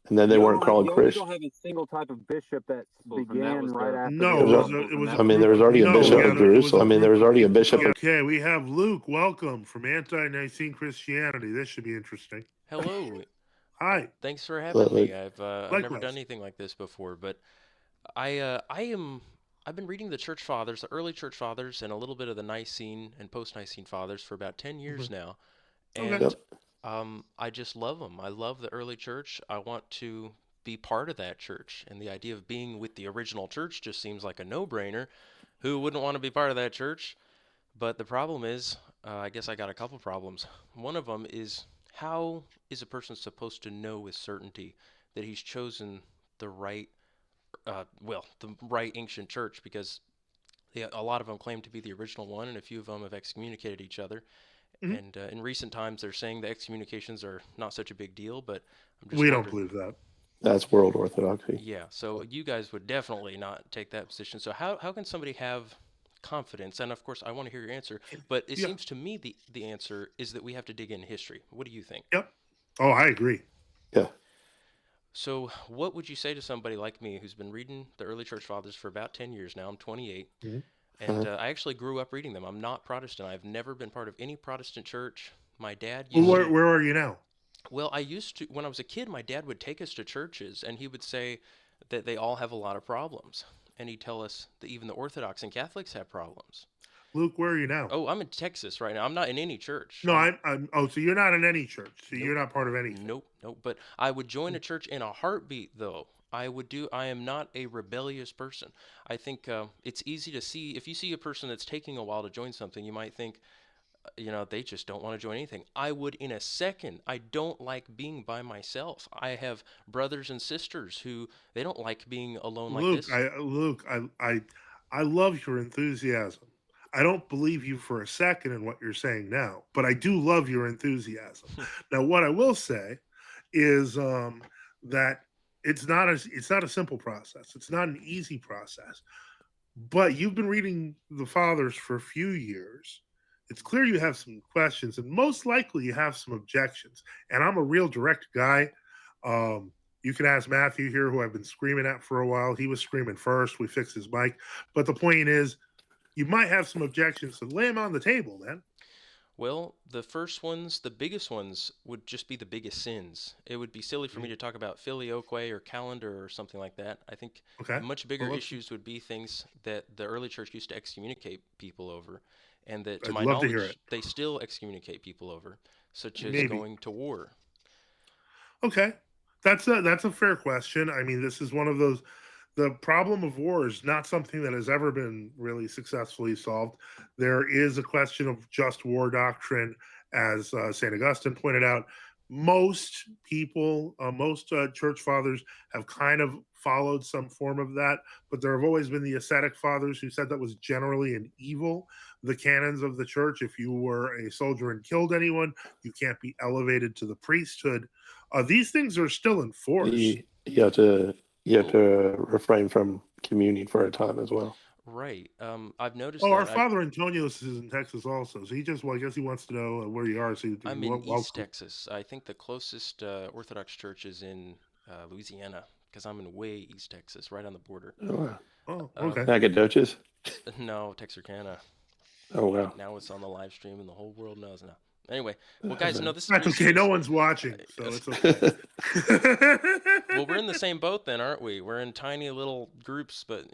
And then they weren't called You Christians. don't have a single type of bishop that began right after. No, it was. I mean, there was already a bishop of Jerusalem. I mean, there was already a bishop. Okay, we have Luke. Welcome from Ante-Nicene Christianity. This should be interesting. Hello. Hi. Thanks for having me. I've never Likewise. done anything like this before, but I've been reading the church fathers, the early church fathers, and a little bit of the Nicene and post-Nicene fathers for about 10 years now, and I just love them. I love the early church. I want to be part of that church, and the idea of being with the original church just seems like a no-brainer. Who wouldn't want to be part of that church? But the problem is, I guess I got a couple problems. One of them is, how is a person supposed to know with certainty that he's chosen the right, the right ancient church? Because a lot of them claim to be the original one, and a few of them have excommunicated each other. And in recent times, they're saying the excommunications are not such a big deal, but I'm just don't believe that. That's world orthodoxy. Yeah, so you guys would definitely not take that position. So how can somebody have confidence? And of course, I want to hear your answer, but it seems to me the answer is that we have to dig into history. What do you think? Yep. Oh, I agree. Yeah. So what would you say to somebody like me who's been reading the early church fathers for about 10 years now? I'm 28. And I actually grew up reading them. I'm not Protestant. I've never been part of any Protestant church. My dad used to... Where are you now? Well, I used to, when I was a kid, my dad would take us to churches, and he would say that they all have a lot of problems. And he'd tell us that even the Orthodox and Catholics have problems. Luke, where are you now? Oh, I'm in Texas right now. I'm not in any church. No, so you're not in any church. So you're not part of anything. Nope. But I would join a church in a heartbeat, though. I am not a rebellious person. I think it's easy to see, if you see a person that's taking a while to join something, you might think, they just don't want to join anything. I would in a second. I don't like being by myself. I have brothers and sisters who, they don't like being alone like this. Luke, I love your enthusiasm. I don't believe you for a second in what you're saying now, but I do love your enthusiasm. Now, what I will say is that it's not a simple process. It's not an easy process. But you've been reading the fathers for a few years. It's clear you have some questions, and most likely you have some objections. And I'm a real direct guy. You can ask Matthew here, who I've been screaming at for a while. He was screaming first. We fixed his mic. But the point is, you might have some objections, so lay them on the table, man. Well, the first ones, the biggest ones, would just be the biggest sins. It would be silly for me to talk about filioque or calendar or something like that. I think much bigger issues would be things that the early church used to excommunicate people over, and that, to my knowledge, they still excommunicate people over, such as going to war. Okay, that's a fair question. I mean, this is one of those. The problem of war is not something that has ever been really successfully solved. There is a question of just war doctrine, as St. Augustine pointed out. Most people, most church fathers have kind of followed some form of that, but there have always been the ascetic fathers who said that was generally an evil. The canons of the church, if you were a soldier and killed anyone, you can't be elevated to the priesthood. These things are still in force. You have to refrain from communion for a time as well. Right. I've noticed. Our Father Antonius is in Texas also, so I guess he wants to know where you are. So I'm in East Texas. I think the closest Orthodox church is in Louisiana, because I'm in way East Texas, right on the border. Oh, okay. Nacogdoches? No, Texarkana. Oh, wow. Now it's on the live stream, and the whole world knows now. Anyway, well, guys, no, this is okay. No one's watching, so it's okay. Well, we're in the same boat then, aren't we? We're in tiny little groups, but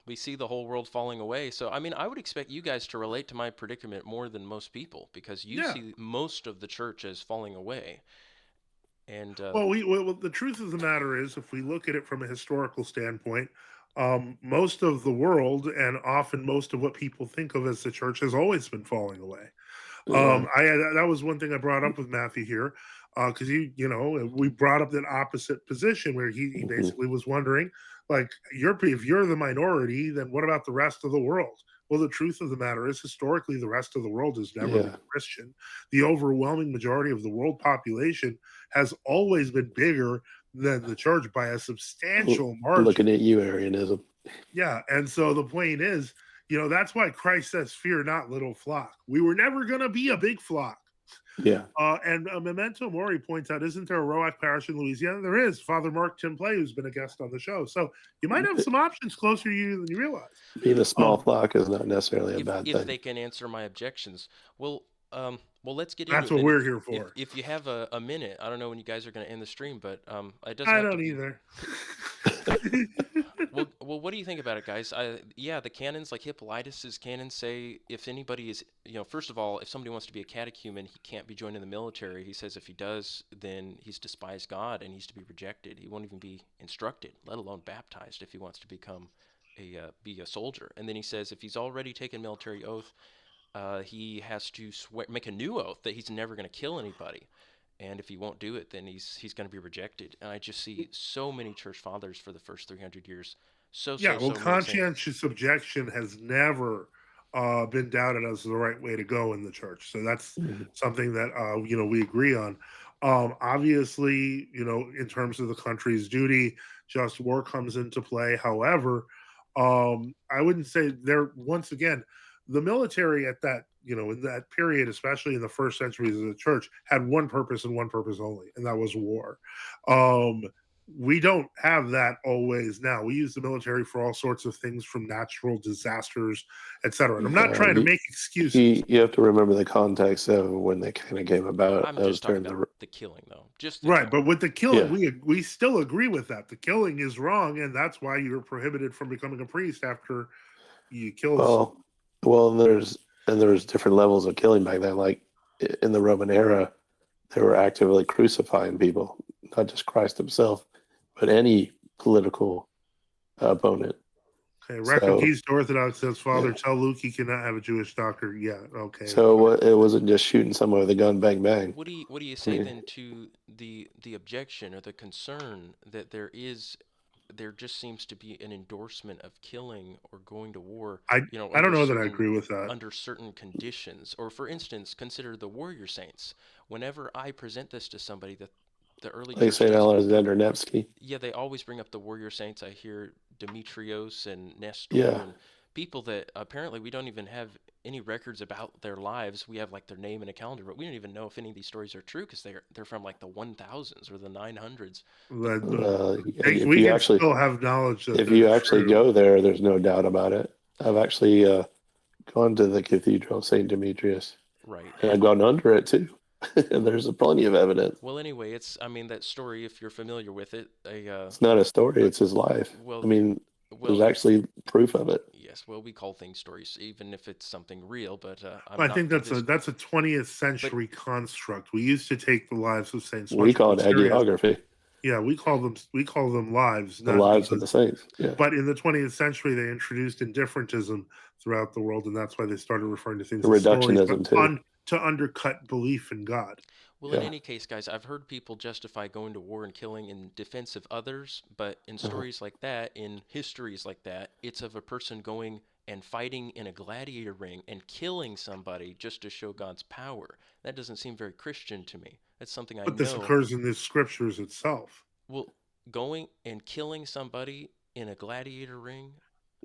we see the whole world falling away. So, I mean, I would expect you guys to relate to my predicament more than most people, because you see most of the church as falling away. And well, the truth of the matter is, if we look at it from a historical standpoint, most of the world, and often most of what people think of as the church, has always been falling away. That was one thing I brought up with Matthew here, because we brought up that opposite position where he basically was wondering, like, if you're the minority, then what about the rest of the world? Well, the truth of the matter is, historically, the rest of the world has never been Christian. The overwhelming majority of the world population has always been bigger than the church by a substantial margin. Looking at you, Arianism. Yeah, and so the point is, that's why Christ says, "Fear not, little flock." We were never going to be a big flock. Yeah. And Memento Mori points out, isn't there a ROAC parish in Louisiana? There is. Father Mark Tim Play, who's been a guest on the show. So you might have some options closer to you than you realize. Being a small flock is not necessarily a bad If thing. they can answer my objections. Well, let's get That's into it. what we're here for. If you have a minute, I don't know when you guys are going to end the stream, but it doesn't I have to don't be. either. Well, what do you think about it, guys? Yeah, the canons, like Hippolytus's canons, say if anybody is, first of all, if somebody wants to be a catechumen, he can't be joined in the military. He says if he does, then he's despised God and he's to be rejected. He won't even be instructed, let alone baptized, if he wants to become be a soldier. And then he says if he's already taken military oath, he has to make a new oath that he's never going to kill anybody. And if he won't do it, then he's going to be rejected. And I just see so many church fathers for the first 300 years. Conscientious objection has never been doubted as the right way to go in the church. So that's something that we agree on. Obviously, in terms of the country's duty, just war comes into play. However, I wouldn't say there. Once again, the military at that in that period, especially in the first centuries of the church, had one purpose and one purpose only, and that was war. We don't have that always now. We use the military for all sorts of things, from natural disasters, etc. And I'm not trying to make excuses. You have to remember the context of when they kind of came about. I'm just talking about the killing, though. Right, but with the killing, we still agree with that. The killing is wrong, and that's why you're prohibited from becoming a priest after you kill someone. Well, there's different levels of killing back then. Like in the Roman era, they were actively crucifying people, not just Christ himself, but any political opponent. Okay, Record Keys to Orthodox says, Father, tell Luke he cannot have a Jewish doctor. Yeah, okay. So it wasn't just shooting someone with a gun, bang, bang. What do you say then to the objection or the concern that there just seems to be an endorsement of killing or going to war? I don't know that I agree with that. Under certain conditions. Or for instance, consider the warrior saints. Whenever I present this to somebody, the early like St. Alexander Nevsky. Yeah, they always bring up the warrior saints. I hear Demetrios and Nestor and people that apparently we don't even have any records about their lives. We have like their name in a calendar, but we don't even know if any of these stories are true because they're from like the 1000s or the 900s. We can still have knowledge. If you actually go there, there's no doubt about it. I've actually gone to the Cathedral of St. Demetrius. Right. And I've gone under it too. And there's plenty of evidence. Well, anyway, that story, if you're familiar with it, it's not a story; it's his life. Well, there's actually proof of it. Yes, well, we call things stories, even if it's something real. But I think that's a 20th century construct. We used to take the lives of saints. We call it hagiography. Yeah, we call them lives. The lives of the saints. Yeah. But in the 20th century, they introduced indifferentism throughout the world, and that's why they started referring to things as reductionism stories, to undercut belief in God. Well, in any case, guys, I've heard people justify going to war and killing in defense of others, but in stories like that, in histories like that, it's of a person going and fighting in a gladiator ring and killing somebody just to show God's power. That doesn't seem very Christian to me. That's something I know. But this occurs in the scriptures itself. Well, going and killing somebody in a gladiator ring?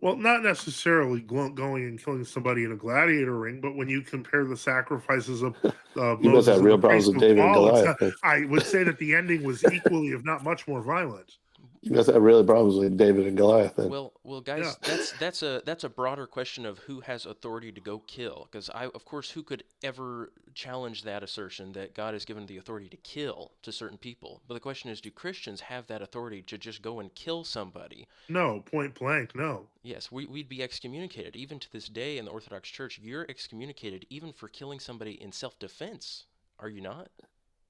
Well, not necessarily going and killing somebody in a gladiator ring, but when you compare the sacrifices of you must have real problems with David and Goliath. I would say that the ending was equally, if not much more violent. You must have really problems with David and Goliath. Then. Well, guys, that's a broader question of who has authority to go kill. Because of course, who could ever challenge that assertion that God has given the authority to kill to certain people? But the question is, do Christians have that authority to just go and kill somebody? No, point blank, no. Yes, we'd be excommunicated. Even to this day in the Orthodox Church, you're excommunicated even for killing somebody in self-defense. Are you not?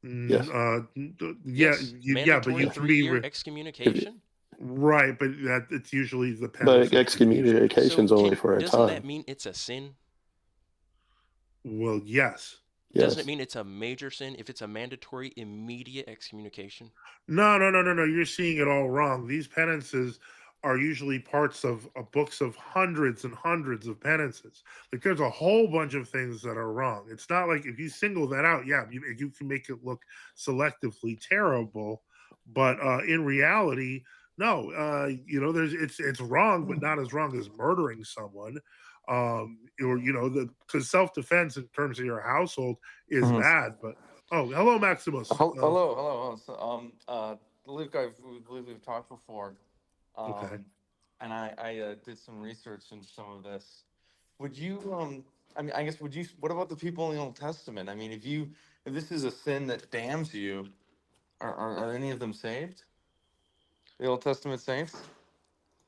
Yes. But you can be excommunication. Right, but it's usually the penalty. But excommunication's only for a time. Doesn't that mean it's a sin? Well, yes. Doesn't it mean it's a major sin if it's a mandatory immediate excommunication? No. You're seeing it all wrong. These penances are usually parts of books of hundreds and hundreds of penances. Like there's a whole bunch of things that are wrong. It's not like if you single that out, you can make it look selectively terrible, but in reality, no. It's wrong, but not as wrong as murdering someone. or because self-defense in terms of your household is bad. But hello, Maximus. Hello. So, Luke, I believe we've talked before. Okay. And I did some research into some of this. Would you, I mean, I guess, what about the people in the Old Testament? I mean, if this is a sin that damns you, are any of them saved? The Old Testament saints?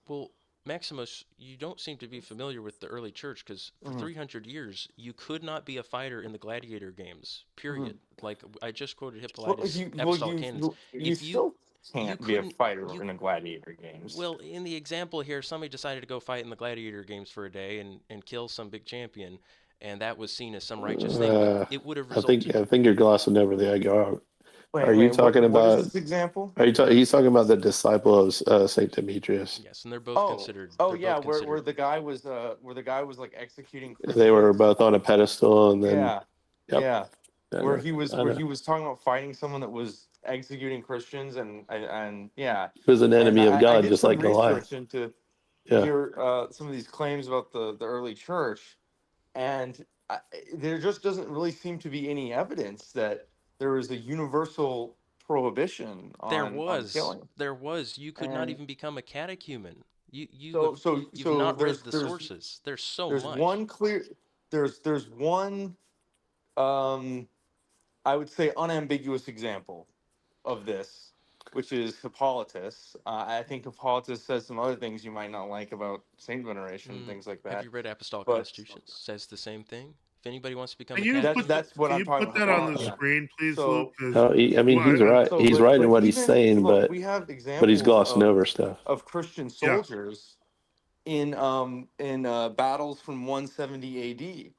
Well, Maximus, you don't seem to be familiar with the early church because for 300 years you could not be a fighter in the gladiator games. Period. Like I just quoted Hippolytus, apostolic canons. You If you still can't be a couldn't fighter in a gladiator games. well, in the example here, somebody decided to go fight in the gladiator games for a day and kill some big champion, and that was seen as some righteous thing. But it would have I think resulted. you're glossing over the egg. Are you Wait, talking what is about? this example? He's talking about the disciple of Saint Demetrius. Yes, and they're both considered. Oh They're yeah, both where considered. the guy was like executing Christians. They were both on a pedestal, and then Yeah. Yep. Yeah. I Where know. he was I know. talking about fighting someone that was executing Christians and yeah. He was an enemy of I God, did just some like Goliath. research into Yeah. some of these claims about the early church, and there just doesn't really seem to be any evidence that there was a universal prohibition on killing. There was. You could not And even become a catechumen. You've so not read the sources. There's so there's much. one clear there's one I would say unambiguous example of this, which is Hippolytus. I think Hippolytus says some other things you might not like about saint veneration, things like that. Have you read Apostolic But Constitutions? Says the same thing. If anybody wants to become Can a you catechumen, that's what can I'm you talking put about. that on the Yeah. screen, please, So- Luke? No, I mean, he's right. So, He's right in what he's even, saying, look, but we have examples he's glossing over stuff. of Christian soldiers in battles from 170 AD,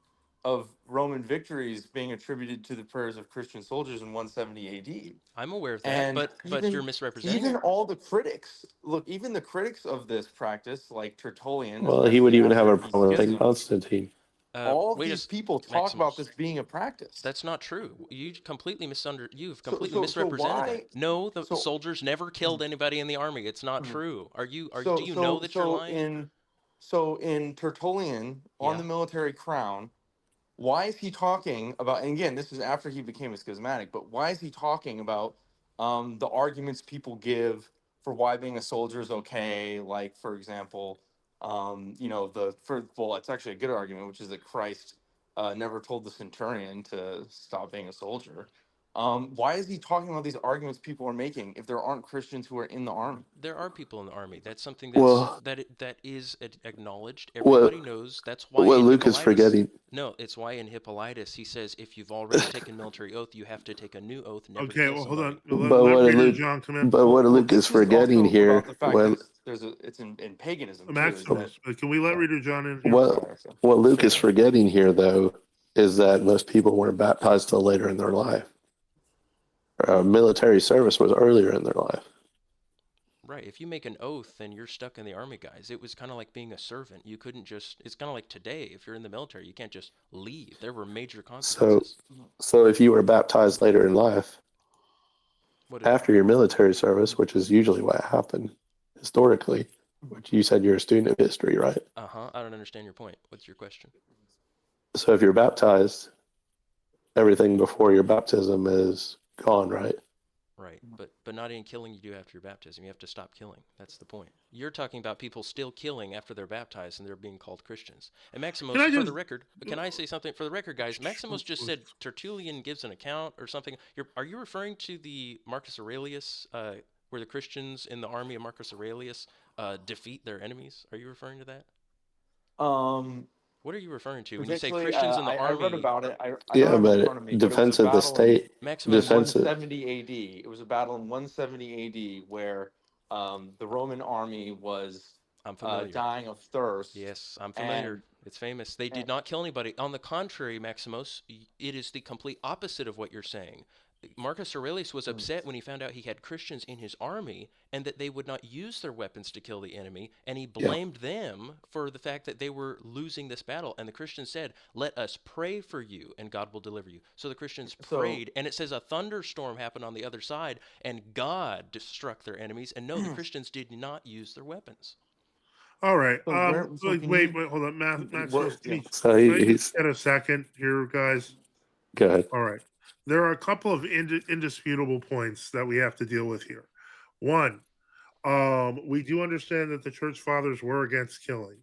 of Roman victories being attributed to the prayers of Christian soldiers in 170 AD. I'm aware of that. And But you're misrepresenting even it. all the critics, even the critics of this practice, like Tertullian, Well, he would especially even have after a he problem with Saint schismed, Constantine. all of Wait a these s- people talk Maximus. about this being a practice. That's not true. You've completely So misrepresented why? that. No, the so- soldiers never killed anybody in the army. It's not true. Do you know that you're so lying? in Tertullian on Yeah. the military crown, why is he talking about? And again, this is after he became a schismatic, but why is he talking about the arguments people give for why being a soldier is okay? Like, for example, it's actually a good argument, which is that Christ never told the centurion to stop being a soldier. Why is he talking about these arguments people are making if there aren't Christians who are in the army? There are people in the army. That's something Well- that is acknowledged. Well- Everybody knows. That's why What in Luke is Hippolytus- forgetting. No, it's why in Hippolytus he says if you've already taken military oath, you have to take a new oath never to Okay, kill well, hold somebody. on. But Let what Reader Luke- John come in. But what Luke this is forgetting also here, about the fact well, that it's in paganism too. is Maximus, can we let Reader John in here? what Luke is forgetting here, though, is that most people weren't baptized till later in their life. Military service was earlier in their life. Right. If you make an oath, then you're stuck in the army, guys. It was kind of like being a servant. You couldn't just. It's kind of like today. If you're in the military, you can't just leave. There were major consequences. So if you were baptized later in life, What after your military service, which is usually what happened historically, which you said you're a student of history, right? I don't understand your point. What's your question? So if you're baptized, everything before your baptism is gone, right? Right. But not any killing you do after your baptism. You have to stop killing. That's the point. You're talking about people still killing after they're baptized and they're being called Christians. And Maximus, for the record, can I say something? For the record, guys, Maximus just said Tertullian gives an account or something. Are you referring to the Marcus Aurelius, where the Christians in the army of Marcus Aurelius defeat their enemies? Are you referring to that? What are you referring to when you say Christians in the army? I read about it. I Yeah, don't have it but in front of me, defense but it of was the a battle state, Maximus, in defense of, 170 AD. It was a battle in 170 AD where the Roman army was I'm familiar. dying of thirst. Yes, I'm familiar. And- It's famous. They did not kill anybody. On the contrary, Maximus, it is the complete opposite of what you're saying. Marcus Aurelius was upset when he found out he had Christians in his army and that they would not use their weapons to kill the enemy, and he blamed them for the fact that they were losing this battle. And the Christians said, "Let us pray for you, and God will deliver you." So the Christians prayed, and it says a thunderstorm happened on the other side, and God struck their enemies. And no, the Christians did not use their weapons. All right. So Wait, hold on, Max. So he's Get a second here, guys. go ahead. All right. There are a couple of indisputable points that we have to deal with here. One, we do understand that the church fathers were against killing.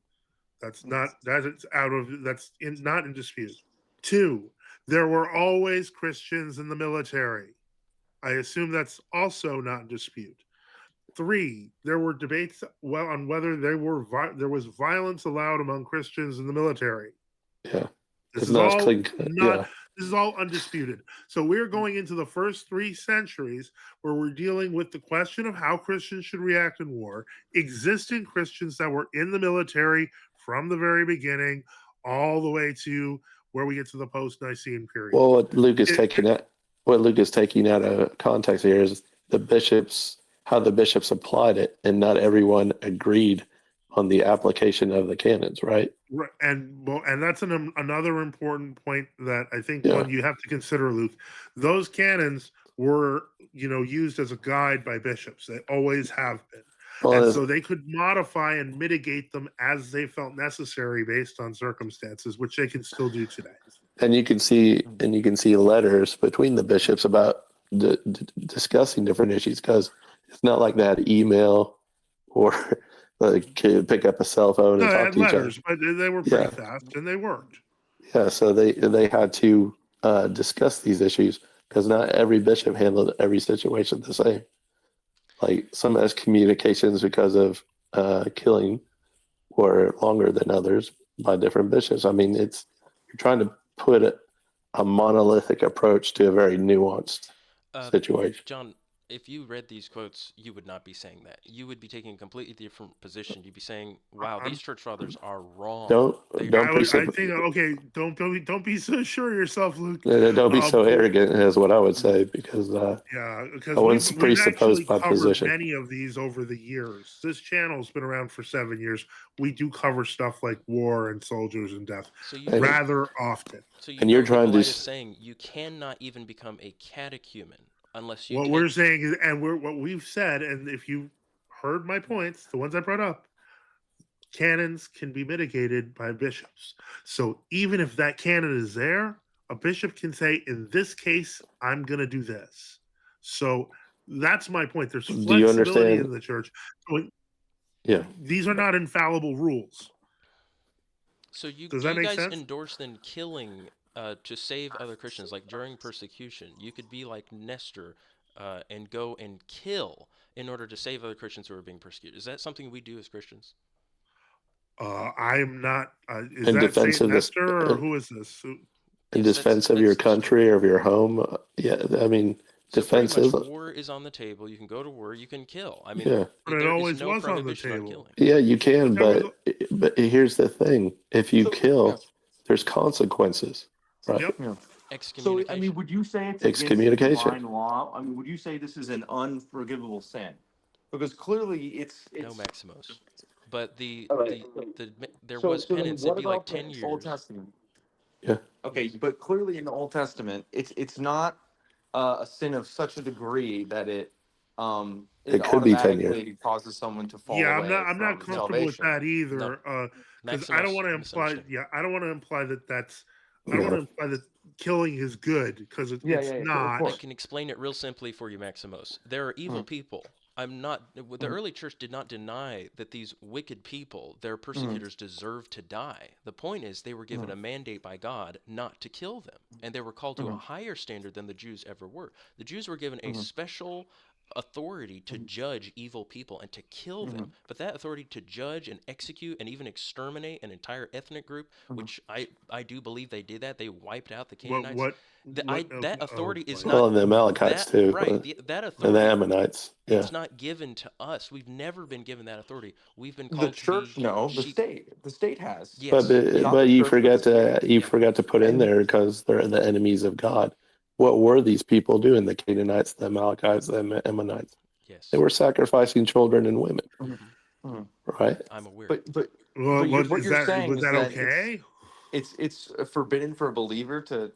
That's not not in dispute. Two, there were always Christians in the military. I assume that's also not in dispute. Three, there were debates on whether there was violence allowed among Christians in the military. Yeah. This It's is not all clean. not. This is all undisputed. So we're going into the first 3 centuries where we're dealing with the question of how Christians should react in war, existing Christians that were in the military from the very beginning, all the way to where we get to the post-Nicene period. Well, what Luke is taking out of context here is how the bishops applied it, and not everyone agreed on the application of the canons, right? Right, and that's another important point that I think Yeah. one you have to consider, Luke. Those canons were, used as a guide by bishops. They always have been, and so they could modify and mitigate them as they felt necessary based on circumstances, which they can still do today. And you can see letters between the bishops about discussing different issues, because it's not like they had email or like pick up a cell phone and No, they talk had to each other. letters, but they were pretty fast and they worked. Yeah, so they had to discuss these issues, because not every bishop handled every situation the same. Like some excommunications because of killing were longer than others by different bishops. I mean, you're trying to put a monolithic approach to a very nuanced situation. John, if you read these quotes, you would not be saying that. You would be taking a completely different position. You'd be saying, "Wow, these church fathers are wrong." Don't be so sure of yourself, Luke. Don't be so arrogant, is what I would say, because I wouldn't presuppose my position. Many of these over the years. This channel's been around for 7 years. We do cover stuff like war and soldiers and death rather often. So you're trying to saying you cannot even become a catechumen unless you. We're saying is, and what we've said, and if you heard my points, the ones I brought up, canons can be mitigated by bishops. So even if that canon is there, a bishop can say, in this case, I'm going to do this. So that's my point. There's flexibility in the church. These are not infallible rules. So do you guys endorse then killing to save other Christians? Like during persecution, you could be like Nestor and go and kill in order to save other Christians who are being persecuted. Is that something we do as Christians? I am not. Is in that defense Saint of Nestor, or who is this? In defense of your country or of your home? Yeah, I mean, defensive. War is on the table. You can go to war. You can kill. I mean, but it always was on the table. Yeah, you can, but here's the thing: if you kill, there's consequences, right? Yep. Yeah. So, I mean, would you say it's excommunication? against divine law? I mean, would you say this is an unforgivable sin? Because clearly, it's no, Maximus. But there so was penance. It'd be like 10 years. Old Testament. Yeah. Okay, but clearly in the Old Testament, it's not a sin of such a degree that it could be 10 years. Causes someone to fall Yeah, away I'm not comfortable salvation. with that either. Because I don't want to imply. Yeah, I don't want to imply that that's. I don't want to imply that killing is good, because it's not. I can explain it real simply for you, Maximus. There are evil people. The early church did not deny that these wicked people, their persecutors, deserve to die. The point is they were given a mandate by God not to kill them, and they were called to a higher standard than the Jews ever were. The Jews were given a special authority to judge evil people and to kill them, but that authority to judge and execute and even exterminate an entire ethnic group, which I do believe they did that. They wiped out the Canaanites. That authority is not. Well, and the Amalekites too, right? That authority and the Ammonites. Yeah, it's not given to us. We've never been given that authority. We've been called the church. The state has. Yes. But you forgot to put in there, because they're the enemies of God. What were these people doing? The Canaanites, the Amalekites, the Ammonites. Yes. They were sacrificing children and women. Right. I'm aware. But what you're saying was that okay? It's forbidden for a believer to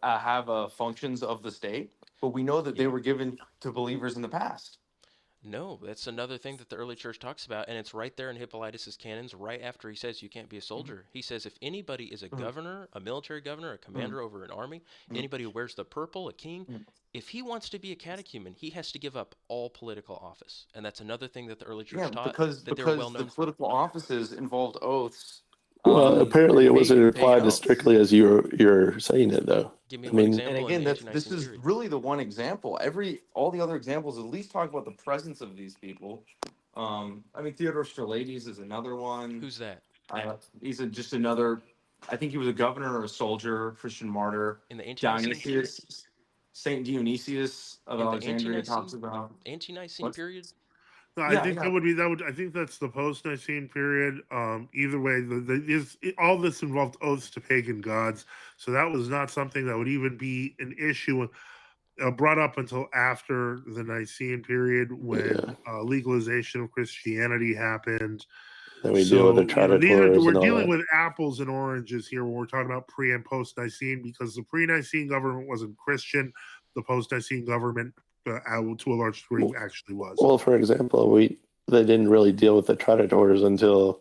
have functions of the state, but we know that they were given to believers in the past. No, that's another thing that the early church talks about, and it's right there in Hippolytus's canons, right after he says you can't be a soldier. He says if anybody is a governor, a military governor, a commander over an army, anybody who wears the purple, a king, if he wants to be a catechumen, he has to give up all political office. And that's another thing that the early church Yeah, taught because that they were well the known for. political offices involved oaths. Well, apparently it and wasn't pagan applied as oaths. strictly as you're saying it, though. Give me I one mean, And example in again, the this Ante-Nicene is period. really the one example. All the other examples at least talk about the presence of these people. I mean, Theodore Strelades is another one. Who's that? He's just another. I think he was a governor or a soldier, Christian martyr. In the Ante-Nicene period? Dionysius, Saint Dionysius of In the Alexandria Ante-Nicene? talks about. Ante-Nicene What? period? No, I Yeah, think yeah. that would I think that's the post-Nicene period. Either way, all this involved oaths to pagan gods, so that was not something that would even be an issue brought up until after the Nicene period when legalization of Christianity happened. then we deal with the traditors We're and all dealing that. with apples and oranges here when we're talking about pre and post Nicene, because the pre Nicene government wasn't Christian, the post Nicene government, to a large degree, actually was. Well, for example, they didn't really deal with the traditors until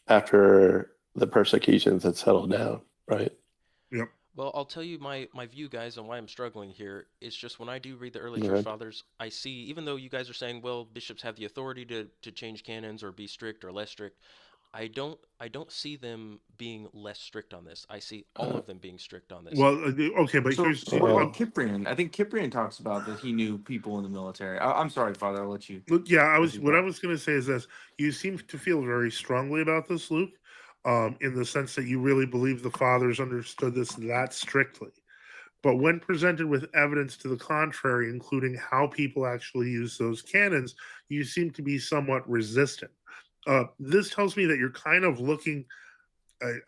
after the persecutions had settled down, right? Yep. Well, I'll tell you my view, guys, on why I'm struggling here. It's just when I do read the early Go church ahead. fathers, I see, even though you guys are saying, well, bishops have the authority to change canons or be strict or less strict, I don't see them being less strict on this. I see all of them being strict on this. Well, okay, but So here's what about Cyprian? I think Cyprian talks about that he knew people in the military. I'm sorry, Father. I'll let you. yeah, what I was going to say is this: you seem to feel very strongly about this, Luke, in the sense that you really believe the fathers understood this that strictly. But when presented with evidence to the contrary, including how people actually use those canons, you seem to be somewhat resistant. This tells me that you're kind of looking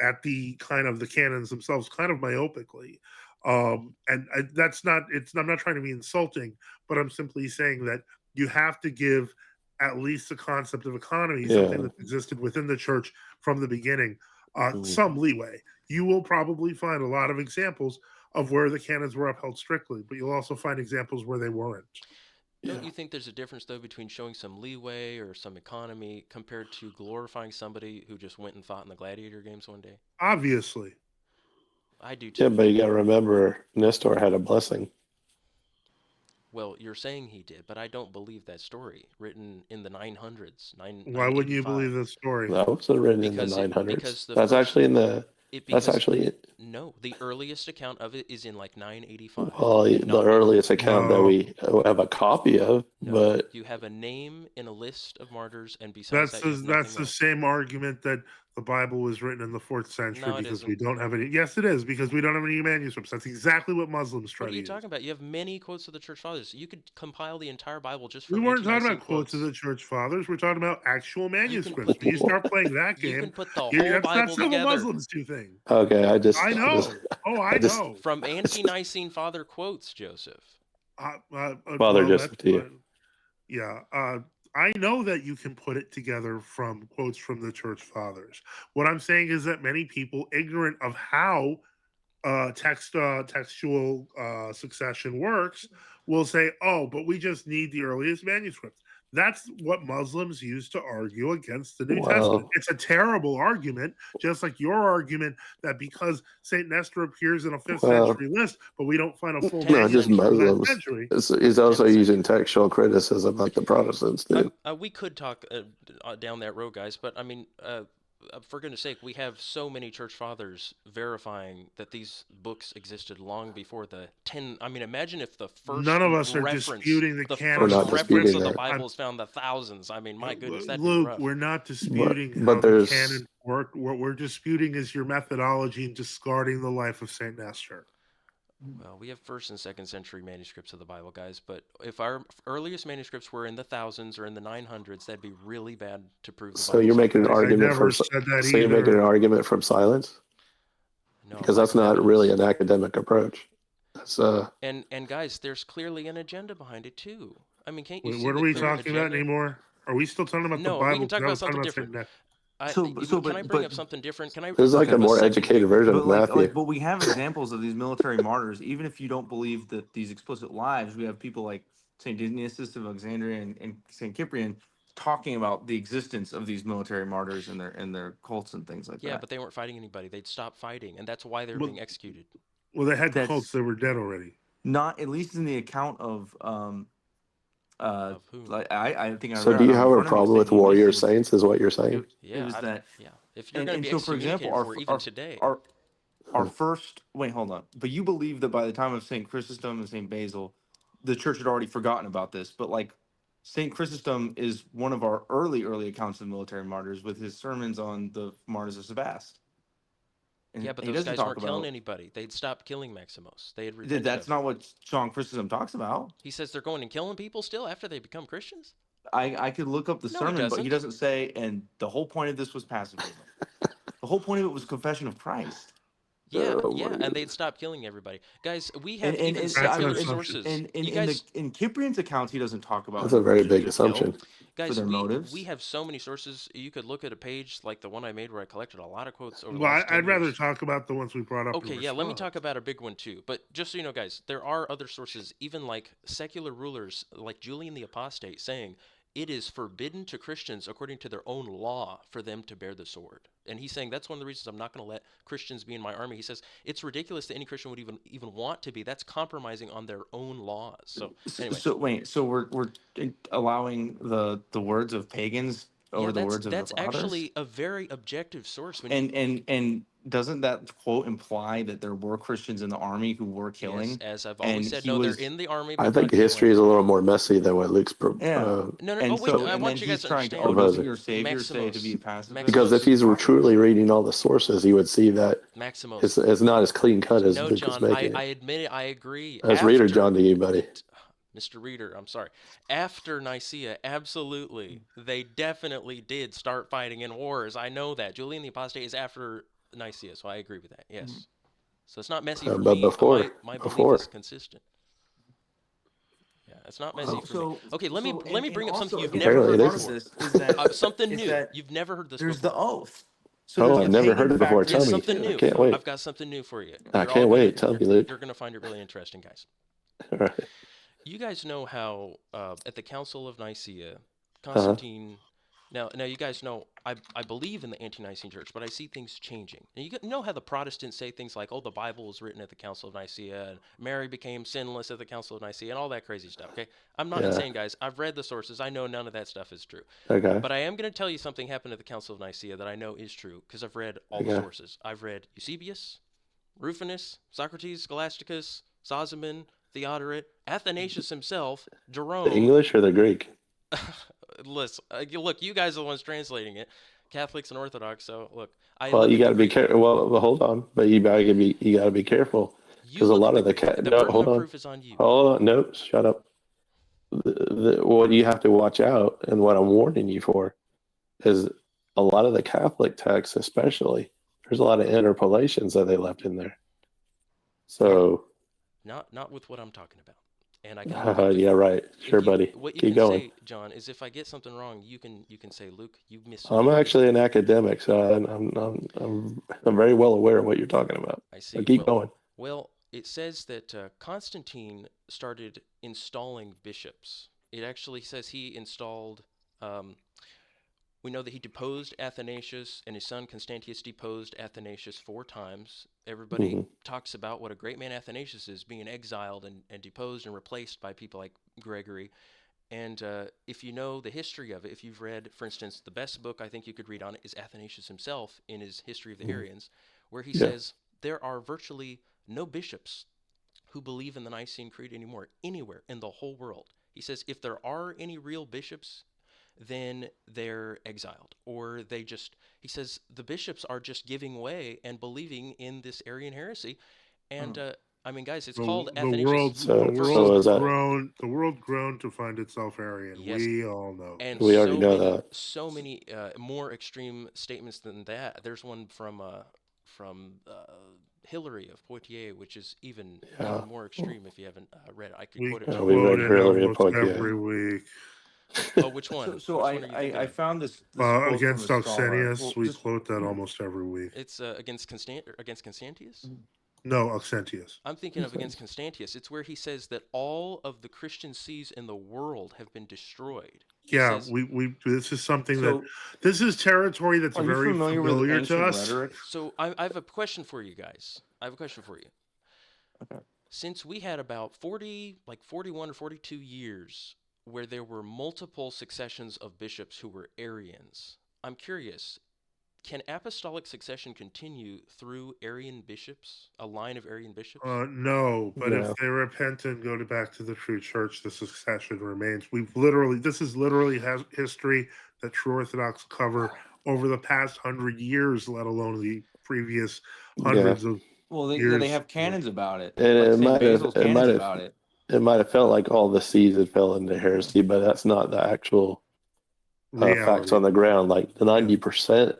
at the canons themselves kind of myopically. That's not, I'm not trying to be insulting, but I'm simply saying that you have to give at least the concept of economy, something that existed within the church from the beginning, some leeway. You will probably find a lot of examples of where the canons were upheld strictly, but you'll also find examples where they weren't. Don't you think there's a difference, though, between showing some leeway or some economy compared to glorifying somebody who just went and fought in the gladiator games one day? Obviously. I do too. Yeah, but you got to remember, Nestor had a blessing. Well, you're saying he did, but I don't believe that story written in the 900s. Why wouldn't you believe the story? That wasn't written in the 900s. That's actually in the. That's actually no. The earliest account of it is in like 985. Well, the earliest account that we have a copy of, but you have a name in a list of martyrs, and besides that's the same argument that the Bible was written in the 4th century because we don't have any. Yes, it is, because we don't have any manuscripts. That's exactly what Muslims try to use. What are you talking about? You have many quotes of the church fathers. You could compile the entire Bible just from. We weren't talking about quotes of the church fathers. We're talking about actual manuscripts. When you start playing that game, you can put the whole Bible together. That's not Muslims do thing. Okay, I know. I know. From Ante-Nicene father quotes, Joseph. Father Joseph to you. Yeah. I know that you can put it together from quotes from the church fathers. What I'm saying is that many people, ignorant of how textual succession works, will say, oh, but we just need the earliest manuscripts. That's what Muslims use to argue against the New Testament. It's a terrible argument, just like your argument that because St. Nestor appears in a 5th century list, but we don't find a full not just Muslims. He's also using textual criticism like the Protestants do. We could talk down that road, guys, but I mean, for goodness sake, we have so many church fathers verifying that these books existed long before the 10. I mean, imagine if the first none of us are disputing the canon. First reference of the Bible is found in the thousands. I mean, my goodness, that'd be rough. We're not disputing how the canon worked. What we're disputing is your methodology in discarding the life of Saint Nestor. Well, we have 1st and 2nd century manuscripts of the Bible, guys, but if our earliest manuscripts were in the thousands or in the 900s, that'd be really bad to prove the Bible. You're making an argument you're making an argument from silence? No, because that's not really an academic approach. That's and guys, there's clearly an agenda behind it too. I mean, can't you see what are we talking about anymore? Are we still talking about the Bible? No, we can talk about something different. Can I bring up something different? There's like a more educated version of Matthew. But we have examples of these military martyrs. Even if you don't believe that these explicit lives, we have people like Saint Dionysius of Alexandria and Saint Cyprian talking about the existence of these military martyrs and their cults and things like Yeah, that. but they weren't fighting anybody. They'd stopped fighting, and that's why they were Well- being executed. Well, they had That's- cults that were dead already. Not at least in the account of Of whom? like I think I So read do it you in have a front of me, problem with Saint warrior Eutychus. saints? Is what you're saying? It was that. Yeah. If you're And, going to be so, for example, excommunicated for even today, our first wait, hold on. But you believe that by the time of Saint Chrysostom and Saint Basil, the church had already forgotten about this. But like Saint Chrysostom is one of our early accounts of military martyrs with his sermons on the martyrs of Sebast. And yeah, but he those doesn't guys talk weren't killing about anybody. They'd stopped killing Maximus. They had repented. that's of it. not what John Chrysostom talks about. He says they're going and killing people still after they become Christians. I could look up the No, he sermon, but he doesn't. doesn't say. And the whole point of this was pacifism. The whole point of it was confession of Christ. Yeah, Oh, yeah, my and they'd stop killing everybody. Guys, we have And even That's secular an assumption. sources. And You guys, in Cyprian's accounts, he doesn't talk about That's a very big Christians assumption. killed for guys, their we motives. have so many sources. You could look at a page like the one I made where I collected a lot of quotes over the Well, last 10 I'd rather years. talk about the ones we brought up. Okay, in yeah, let me response. talk about a big one too. But just so you know, guys, there are other sources, even like secular rulers like Julian the Apostate, saying it is forbidden to Christians, according to their own law, for them to bear the sword. And he's saying that's one of the reasons I'm not going to let Christians be in my army. He says it's ridiculous that any Christian would even want to be. That's compromising on their own laws. So anyway, So wait, so we're allowing the words of pagans over yeah, the words of that's the fathers? actually a very objective source. When And doesn't that quote imply that there were Christians in the army who were killing? yes, as I've and always said, he no, was- they're in the army. I But think not history is a killing. little more messy than what Luke's. Yeah. No, And oh, wait, so I and want then you guys he's to trying to understand. oh, Opposing. doesn't your savior say to be a Maximus. pacifist? Because if he's truly reading all the sources, he would see that Maximus. it's not as clean cut as No, Luke is John, making I it. admit it. I agree. As reader After- John to you, buddy. Mr. Reader, I'm sorry. After Nicaea, absolutely, they definitely did start fighting in wars. I know that. Julian the Apostate is after Nicaea, so I agree with that. Yes. So it's not messy for But me. before- my before. belief is consistent. Yeah, it's not messy for me. So Okay, let me bring up something you've again, never Apparently heard it is. part before. of this is that Something is new. that You've never heard this there's before. the oath. So Oh, there's I've the never pagan heard it before. factor Tell It's me. something I new. can't wait. I've got something new for you. I You're can't all wait. gonna- Tell me, Luke. You're going to find it really interesting, guys. All right. You guys know how at the Council of Nicaea, Constantine. Now you guys know I believe in the Ante-Nicene Church, but I see things changing. And you know how the Protestants say things like, "Oh, the Bible was written at the Council of Nicaea, and Mary became sinless at the Council of Nicaea," and all that crazy stuff. Okay, I'm not Yeah. insane, guys. I've read the sources. I know none of that stuff is true. Okay. But I am going to tell you something happened at the Council of Nicaea that I know is true because I've read all the Okay. sources. I've read Eusebius, Rufinus, Socrates, Scholasticus, Sozomen, Theodoret, Athanasius himself, Jerome. The English or the Greek? Listen, look, you guys are the ones translating it, Catholics and Orthodox. So look, I Well, look you at the got to be Greek. careful. Well, hold on, but you got to be careful You because a look lot at of the the no, burden hold of on, proof is on you. hold on, no, shut up. What you have to watch out, and what I'm warning you for, is a lot of the Catholic texts, especially. There's a lot of interpolations that they left in there. So, Not with what I'm talking about. And I can look up yeah, right, sure, you- buddy. What you Keep can going. say, John, is if I get something wrong, you can say, Luke, you missed. I'm actually an academic, so I'm very well aware of what you're talking about. I see. So keep going. Well, it says that Constantine started installing bishops. It actually says he installed. We know that he deposed Athanasius, and his son Constantius deposed Athanasius 4 times. Everybody Mhm. talks about what a great man Athanasius is, being exiled and deposed and replaced by people like Gregory. And if you know the history of it, if you've read, for instance, the best book I think you could read on it is Athanasius himself in his History of the Arians, where he says there are virtually no bishops who believe in the Nicene Creed anymore, anywhere in the whole world. He says if there are any real bishops, then they're exiled, or he says the bishops are just giving way and believing in this Arian heresy. And I mean, guys, it's called Athanasius. The world grown to find itself Arian. Yes. We all know. And We already know many, that. so many more extreme statements than that. There's one from Hilary of Poitiers, which is even more extreme. If you haven't read it, I could We quote it. to we you. read quote it Hilary of almost Poitiers. every week. Oh, which one? So Which one are you thinking I of? found this quote Against from a scholar. Auxenius, Well, we just- quote that almost every week. It's against Constantius. No, Auxentius. I'm thinking of against Constantius. It's where he says that all of the Christian sees in the world have been destroyed. He Yeah, says, we this is something that So, this is territory that's are you very familiar with familiar to ancient us. rhetoric? so I have a question for you guys. I have a question for you. Okay. Since we had about 41 or 42 years where there were multiple successions of bishops who were Arians, I'm curious, can apostolic succession continue through Arian bishops, a line of Arian bishops? No, but if No. they repent and go back to the true church, the succession remains. This is literally has history that True Orthodox cover over the past 100 years, let alone the previous Yeah. hundreds of Well, they years. have canons about it, And like it St. might have Basil's it canons might have about it. it might have felt like all the seas had fell into heresy, but that's not the actual facts Reality. on the ground. Like the 90%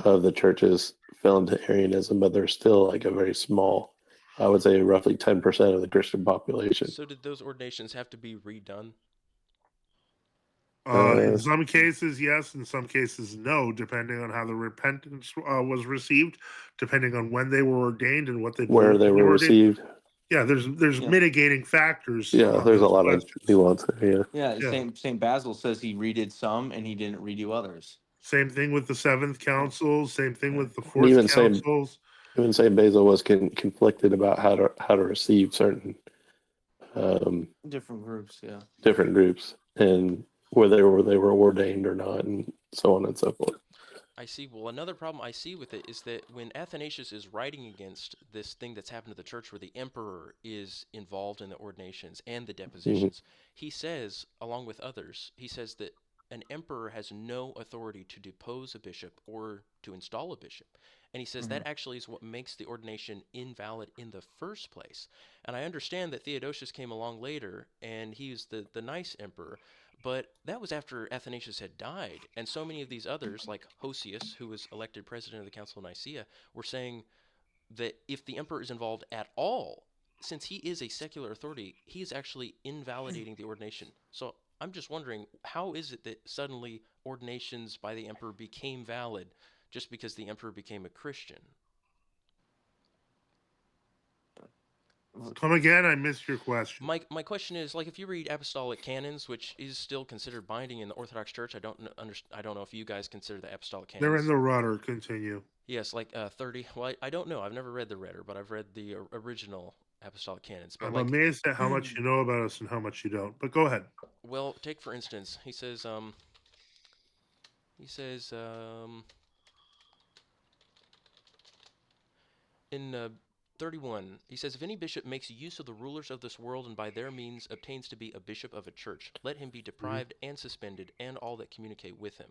of the churches fell into Arianism, but there's still like a very small, I would say roughly 10% of the Christian population. So did those ordinations have to be redone? In some cases, yes. In some cases, no, depending on how the repentance was received, depending on when they were ordained and what they Where believed they when were ordained. received. Yeah, there's Yeah. mitigating factors. Yeah, on there's a those lot questions. of nuance there. Yeah, Yeah. St. Basil says he redid some and he didn't redo others. Same thing with the Seventh Council. Same thing with the And Fourth even Councils. Saint Basil was conflicted about how to receive certain Different groups, yeah. different groups and whether they were ordained or not, and so on and so forth. I see. Well, another problem I see with it is that when Athanasius is writing against this thing that's happened to the church where the emperor is involved in the ordinations and the depositions, he says, along with others, he says that an emperor has no authority to depose a bishop or to install a bishop. And he says that actually is what makes the ordination invalid in the first place. And I understand that Theodosius came along later and he was the nice emperor, but that was after Athanasius had died, and so many of these others, like Hosius, who was elected president of the Council of Nicaea, were saying that if the emperor is involved at all, since he is a secular authority, he is actually invalidating the ordination. So I'm just wondering, how is it that suddenly ordinations by the emperor became valid just because the emperor became a Christian? Come again? I missed your question. My question is, like, if you read apostolic canons, which is still considered binding in the Orthodox Church, I don't know if you guys consider the apostolic canons. They're in the rudder. Continue. Yes, like 30. Well, I don't know. I've never read the Rhetor, but I've read the original apostolic canons. But I'm like, amazed at how much you know about us and how much you don't. But go ahead. well, take for instance, he says in 31, he says, if any bishop makes use of the rulers of this world and by their means obtains to be a bishop of a church, let him be deprived and suspended and all that communicate with him.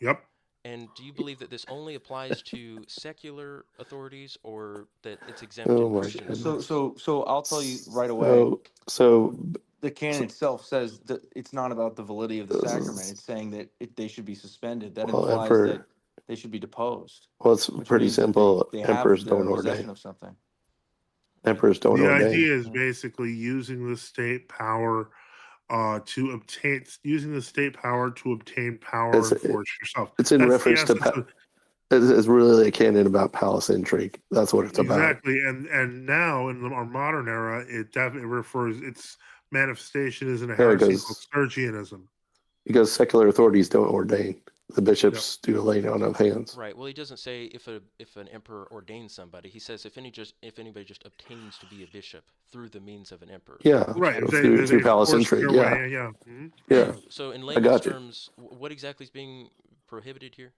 Yep. And do you believe that this only applies to secular authorities or that it's exempt Oh in my Christian goodness. authorities? So I'll tell you right away. So The canon itself says that it's not about the validity of the sacrament. It's saying that they should be suspended. That Well, implies emperor- that they should be deposed. well, it's Which pretty means that simple. They Emperors have don't the possession ordain. of something. Emperors don't The ordain. idea is basically using the state power to obtain power It's- and force yourself. It's in That's the reference to essence of- it's really a canon about palace intrigue. That's what it's about. exactly. And now in our modern era, it definitely refers its manifestation is in a heresy called Sturgianism. Because secular authorities don't ordain. The bishops do the laying on of hands. Right. Well, he doesn't say if an emperor ordains somebody. He says if anybody just obtains to be a bishop through the means of an emperor. Yeah, Right. through palace force intrigue. their Yeah, way, yeah. Mhm. yeah. So in I layman's got you. terms, what exactly is being prohibited here?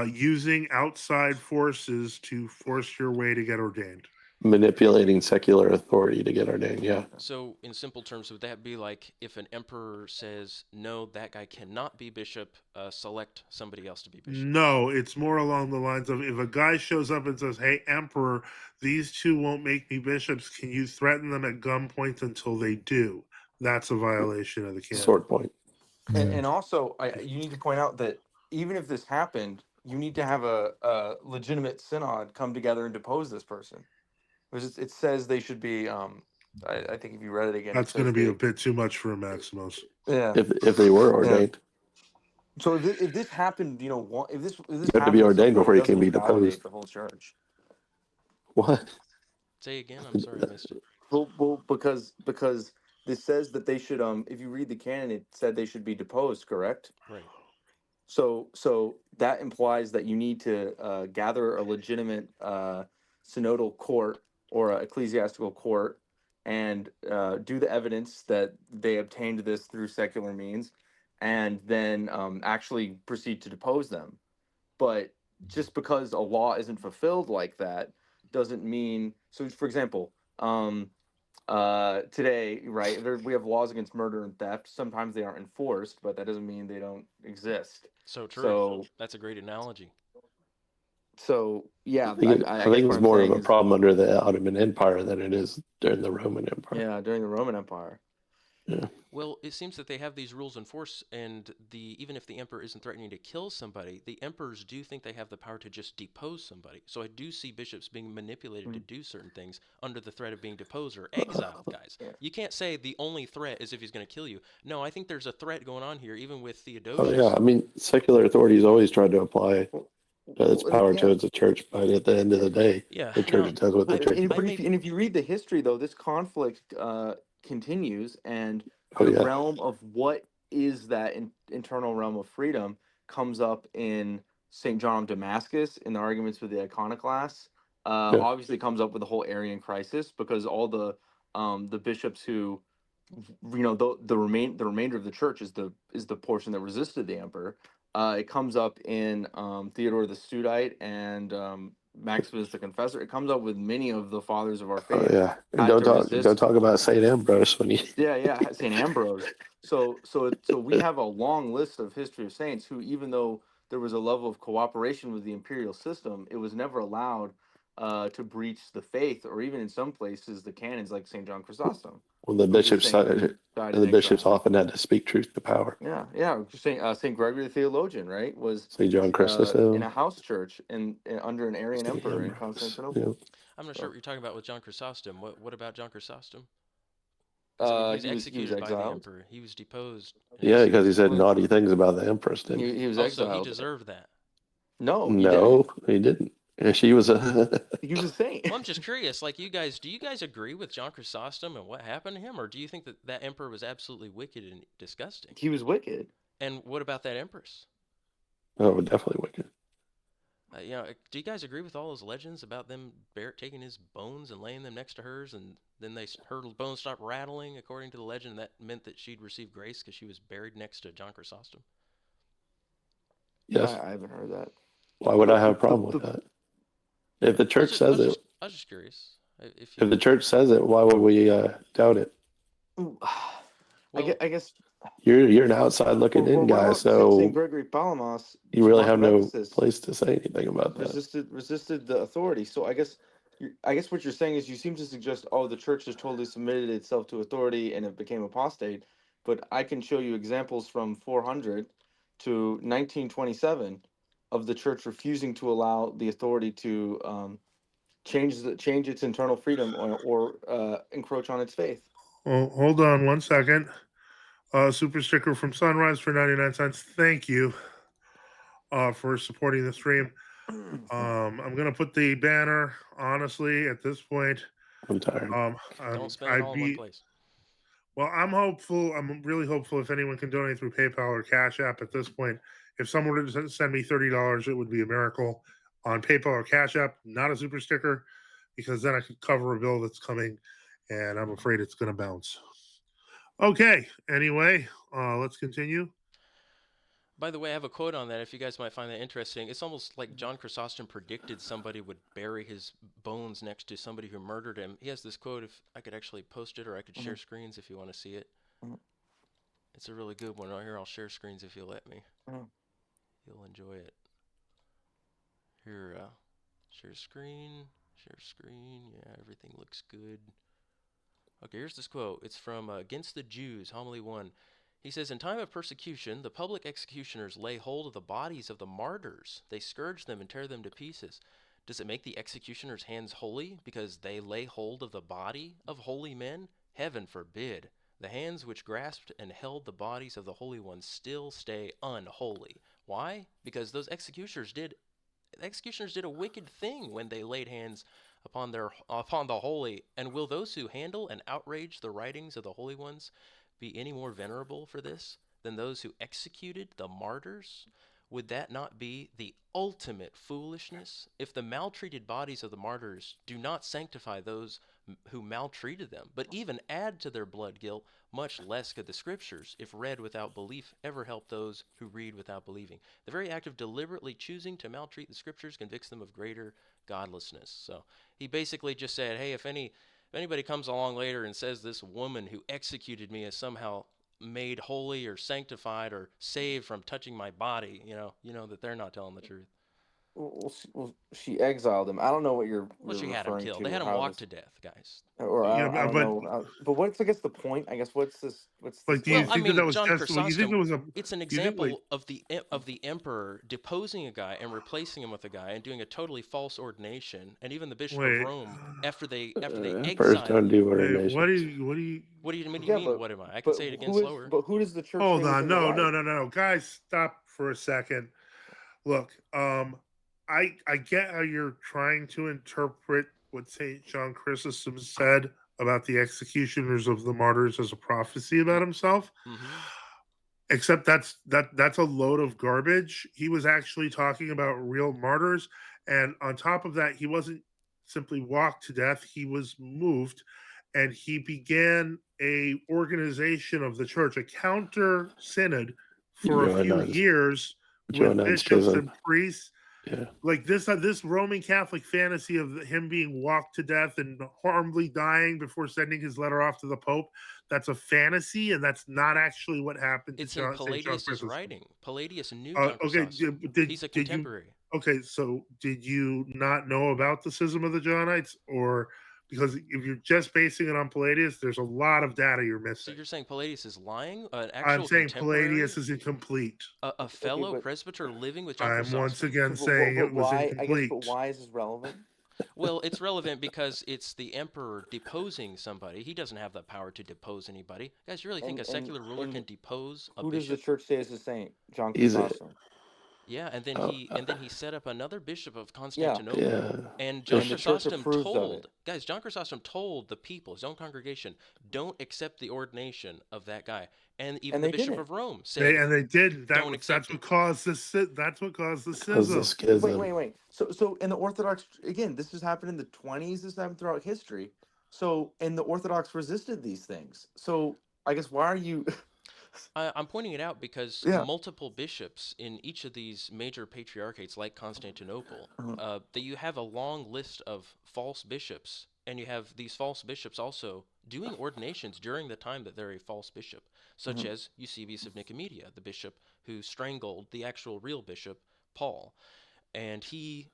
Using outside forces to force your way to get ordained. Manipulating secular authority to get ordained. Yeah. So in simple terms, would that be like if an emperor says, no, that guy cannot be bishop, select somebody else to be bishop? No, it's more along the lines of if a guy shows up and says, "Hey, Emperor, these two won't make me bishops. Can you threaten them at gunpoint until they do?" That's a violation of the canon. Sword point. And also, you need to point out that even if this happened, you need to have a legitimate synod come together and depose this person. Because it says they should be. I think if you read it again, That's going to be a bit too much for a Maximus. Yeah. If they were ordained, So if this happened, if this have to be happened ordained somewhere, before it you can doesn't be invalidate deposed. the whole church. What? Say again. I'm sorry, I missed it. Well, because this says that they should if you read the canon, it said they should be deposed, correct? Right. So that implies that you need to gather a legitimate synodal court or a ecclesiastical court and do the evidence that they obtained this through secular means, and then actually proceed to depose them. But just because a law isn't fulfilled like that doesn't mean. So, for example, today, right, we have laws against murder and theft. Sometimes they aren't enforced, but that doesn't mean they don't exist. So true. So That's a great analogy. Yeah, I think, I I guess think what it's I'm more of saying a is, problem under the Ottoman Empire than it is during the Roman Empire. yeah, during the Roman Empire. Yeah. Well, it seems that they have these rules in force, and even if the emperor isn't threatening to kill somebody, the emperors do think they have the power to just depose somebody. So I do see bishops being manipulated to do certain things under the threat of being deposed or exiled, guys. Yeah. You can't say the only threat is if he's going to kill you. No, I think there's a threat going on here, even with Oh Theodosius. yeah. I mean, secular authorities always tried to apply its power Yeah. towards the church, but at the end of the day, Yeah, the church now, does what the church And, does. and if you read the history, though, this conflict continues, and Oh the yeah. realm of what is that internal realm of freedom comes up in St. John of Damascus in the arguments with the iconoclasts. Yeah. Obviously, comes up with the whole Arian crisis because all the bishops who, the remainder of the church is the portion that resisted the emperor. It comes up in Theodore the Studite and Maximus the Confessor. It comes up with many of the fathers of our Oh faith yeah. And had to don't resist. talk about Saint Ambrose when he. Yeah, Saint Ambrose. So we have a long list of history of saints who, even though there was a level of cooperation with the imperial system, it was never allowed to breach the faith, or even in some places the canons, like Saint John Chrysostom. Well, the who was bishops saying and died the in bishops exile. often had to speak truth to power. Yeah. Saint Gregory the theologian, right, was Saint John in Chrysostom, a house church under an Arian Saint emperor in Ambrose. Constantinople. Yeah. I'm not sure what you're talking about with John Chrysostom. What about John Chrysostom? He was He was executed by the exiled. emperor. He was deposed. Yeah, because he said Well, naughty things about the empress, didn't he? he was Oh, so he exiled. deserved that. No, he didn't. No, he didn't. Yeah, she was a. He was a saint. Well, I'm just curious, like do you guys agree with John Chrysostom and what happened to him, or do you think that emperor was absolutely wicked and disgusting? He was wicked. And what about that empress? Oh, definitely wicked. Do you guys agree with all those legends about them taking his bones and laying them next to hers, and then her bones stopped rattling, according to the legend, and that meant that she'd received grace because she was buried next to John Chrysostom? Yes. I haven't heard that. Why would I have a problem with that? If the church says it, I was just curious. if the church says it, why would we doubt it? Well, I guess You're an outside looking in guy, so Saint Gregory Palamas, you really Monk have of no Ephesus, place to say anything about that. resisted the authority. So I guess what you're saying is you seem to suggest, oh, the church has totally submitted itself to authority and it became apostate. But I can show you examples from 400 to 1927 of the church refusing to allow the authority to change its internal freedom or encroach on its faith. Oh, hold on one second. Super sticker from Sunrise for 99 cents. Thank you for supporting the stream. I'm going to put the banner, honestly, at this point. I'm tired. Don't spend it all in one place. Well, I'm hopeful. I'm really hopeful if anyone can donate through PayPal or Cash App at this point. If someone were to send me $30, it would be a miracle. On PayPal or Cash App, not a super sticker, because then I could cover a bill that's coming, and I'm afraid it's going to bounce. Okay. Anyway, let's continue. By the way, I have a quote on that if you guys might find that interesting. It's almost like John Chrysostom predicted somebody would bury his bones next to somebody who murdered him. He has this quote, if I could actually post it, or I could share screens if you want to see it. It's a really good one right here. I'll share screens if you'll let me. You'll enjoy it. Here, share screen. Yeah, everything looks good. Okay, here's this quote. It's from Against the Jews, Homily 1. He says, in time of persecution, the public executioners lay hold of the bodies of the martyrs. They scourge them and tear them to pieces. Does it make the executioner's hands holy because they lay hold of the body of holy men? Heaven forbid. The hands which grasped and held the bodies of the holy ones still stay unholy. Why? Because those executioners did a wicked thing when they laid hands upon the holy, and will those who handle and outrage the writings of the holy ones be any more venerable for this than those who executed the martyrs? Would that not be the ultimate foolishness? If the maltreated bodies of the martyrs do not sanctify those who maltreated them, but even add to their blood guilt, much less could the scriptures, if read without belief, ever help those who read without believing. The very act of deliberately choosing to maltreat the scriptures convicts them of greater godlessness. So he basically just said, hey, if anybody comes along later and says this woman who executed me is somehow made holy or sanctified or saved from touching my body, you know that they're not telling the truth. She exiled him. I don't know what you're She had him referring killed. to. They had him How walked this, to death, guys. or Yeah, I don't but know. But what's, I guess, the point? I guess what's this? like, do you Well, I think that mean, was John just? Well, you think Chrysostom, there was a? it's an You think, wait, example of the emperor deposing a guy and replacing him with a guy and doing a totally false ordination, and even the Bishop of wait, Rome, after they First, don't exiled. do wait, ordination. What do you Yeah, mean? What am I? I can but say it again who is? slower. But who does the church hold say is on, in the no, right? no, guys, stop for a second. Look, I get how you're trying to interpret what Saint John Chrysostom said about the executioners of the martyrs as a prophecy about himself. Mm-hmm. Except that's a load of garbage. He was actually talking about real martyrs, and on top of that, he wasn't simply walked to death. He was moved, and he began a organization of the church, a counter synod for a few Johannine, years with Johannine bishops schism. and priests. Yeah. Like this Roman Catholic fantasy of him being walked to death and horribly dying before sending his letter off to the Pope. That's a fantasy, and that's not actually what happened to It's in St. John Palladius's Chrysostom. writing. Palladius knew John Okay, Chrysostom. He's a did you? contemporary. Okay, so did you not know about the schism of the Johnites, or because if you're just basing it on Palladius, there's a lot of data you're So missing. you're saying Palladius is lying? An I'm actual saying contemporary? Palladius is incomplete. A fellow but presbyter living with John I'm Chrysostom? once again But saying it was why? I guess, but incomplete. why is this relevant? Well, it's relevant because it's the emperor deposing somebody. He doesn't have the power to depose anybody. Guys, you really think a secular ruler can depose a who does the bishop? church say is the saint? John He's a, Chrysostom. Yeah, and then oh, he set up another bishop of Yeah, Constantinople. yeah. And John and the church Chrysostom approves of it. told, guys, John Chrysostom told the people, his own congregation, don't accept the ordination of that guy. And even And the they Bishop didn't. of Rome said, They did. don't accept That's what it. caused this. That's what caused the Because the schism. schism. Wait. So in the Orthodox, again, this has happened in the 20s. This happened throughout history. So, and the Orthodox resisted these things. So, I guess why are you? I'm pointing it out because Yeah. multiple bishops in each of these major patriarchates, like Constantinople, that you have a long list of false bishops, and you have these false bishops also doing ordinations during the time that they're a false bishop, such as Eusebius of Nicomedia, the bishop who strangled the actual real bishop, Paul. And he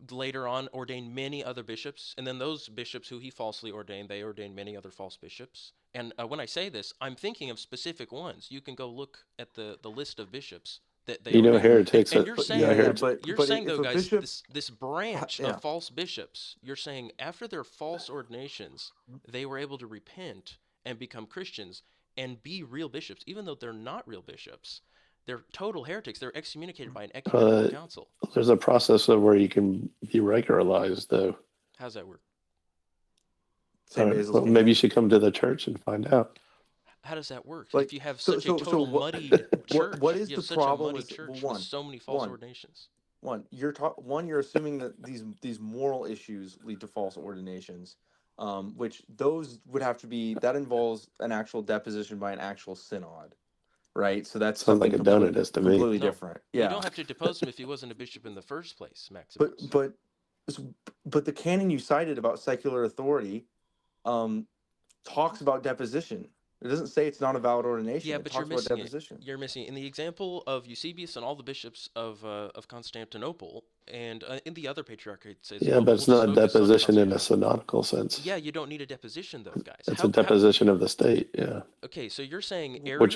later on ordained many other bishops, and then those bishops who he falsely ordained, they ordained many other false bishops. And when I say this, I'm thinking of specific ones. You can go look at the list of bishops that they ordained. Heretics. And you're saying, but saying if though, a guys, bishop, this branch yeah. of false bishops, you're saying after their false ordinations, they were able to repent and become Christians and be real bishops, even though they're not real bishops. They're total heretics. They're excommunicated by an ecumenical council. There's a process of where you can be regularized, though. How's that work? Well, maybe you should come to the church and find out. How does that work? Like, if you have such a total muddied church, what is you the have such problem a muddy with church one, with so many false ordinations. You're assuming that these moral issues lead to false ordinations, which those would have to be, that involves an actual deposition by an actual synod, right? So that's Sounds like something a donutist to me. completely different. Yeah, You don't have to depose him if he wasn't a bishop in the first place, but Maximus. but the canon you cited about secular authority talks about deposition. It doesn't say it's not a valid ordination. Yeah, It but talks you're missing about deposition. it. You're missing it. In the example of Eusebius and all the bishops of Constantinople, and in the other patriarchates, Yeah, but it's not a deposition in a synodical sense. Yeah, you don't need a deposition, though, guys. It's a deposition of the state. Yeah. Okay, so you're saying which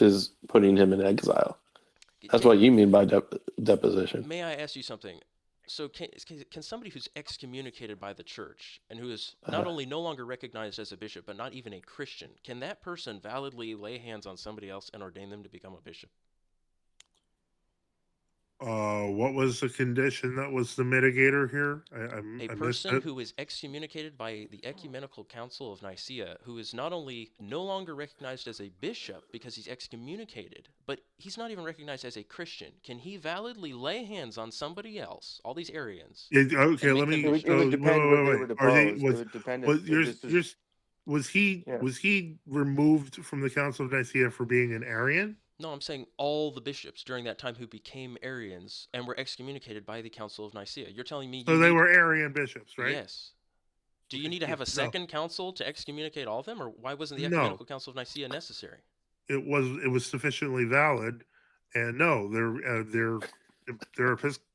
is putting him in exile. That's what you mean by deposition. May I ask you something? So can somebody who's excommunicated by the church and who is not only no longer recognized as a bishop, but not even a Christian, can that person validly lay hands on somebody else and ordain them to become a bishop? What was the condition that was the mitigator here? A I missed person it. who is excommunicated by the Ecumenical Council of Nicaea, who is not only no longer recognized as a bishop because he's excommunicated, but he's not even recognized as a Christian. Can he validly lay hands on somebody else, all these Arians, Okay, and let make them me. It would bishops? depend where they were Wait. Are they deposed. It would depend was if this is was yeah. he removed from the Council of Nicaea for being an Arian? No, I'm saying all the bishops during that time who became Arians and were excommunicated by the Council of Nicaea. You're telling me you So they need. were Arian bishops, right? Yes. Do you Okay, need to yeah, have a no, second council to excommunicate all of them, or why wasn't the no. Ecumenical Council of Nicaea necessary? It was sufficiently valid, and no, their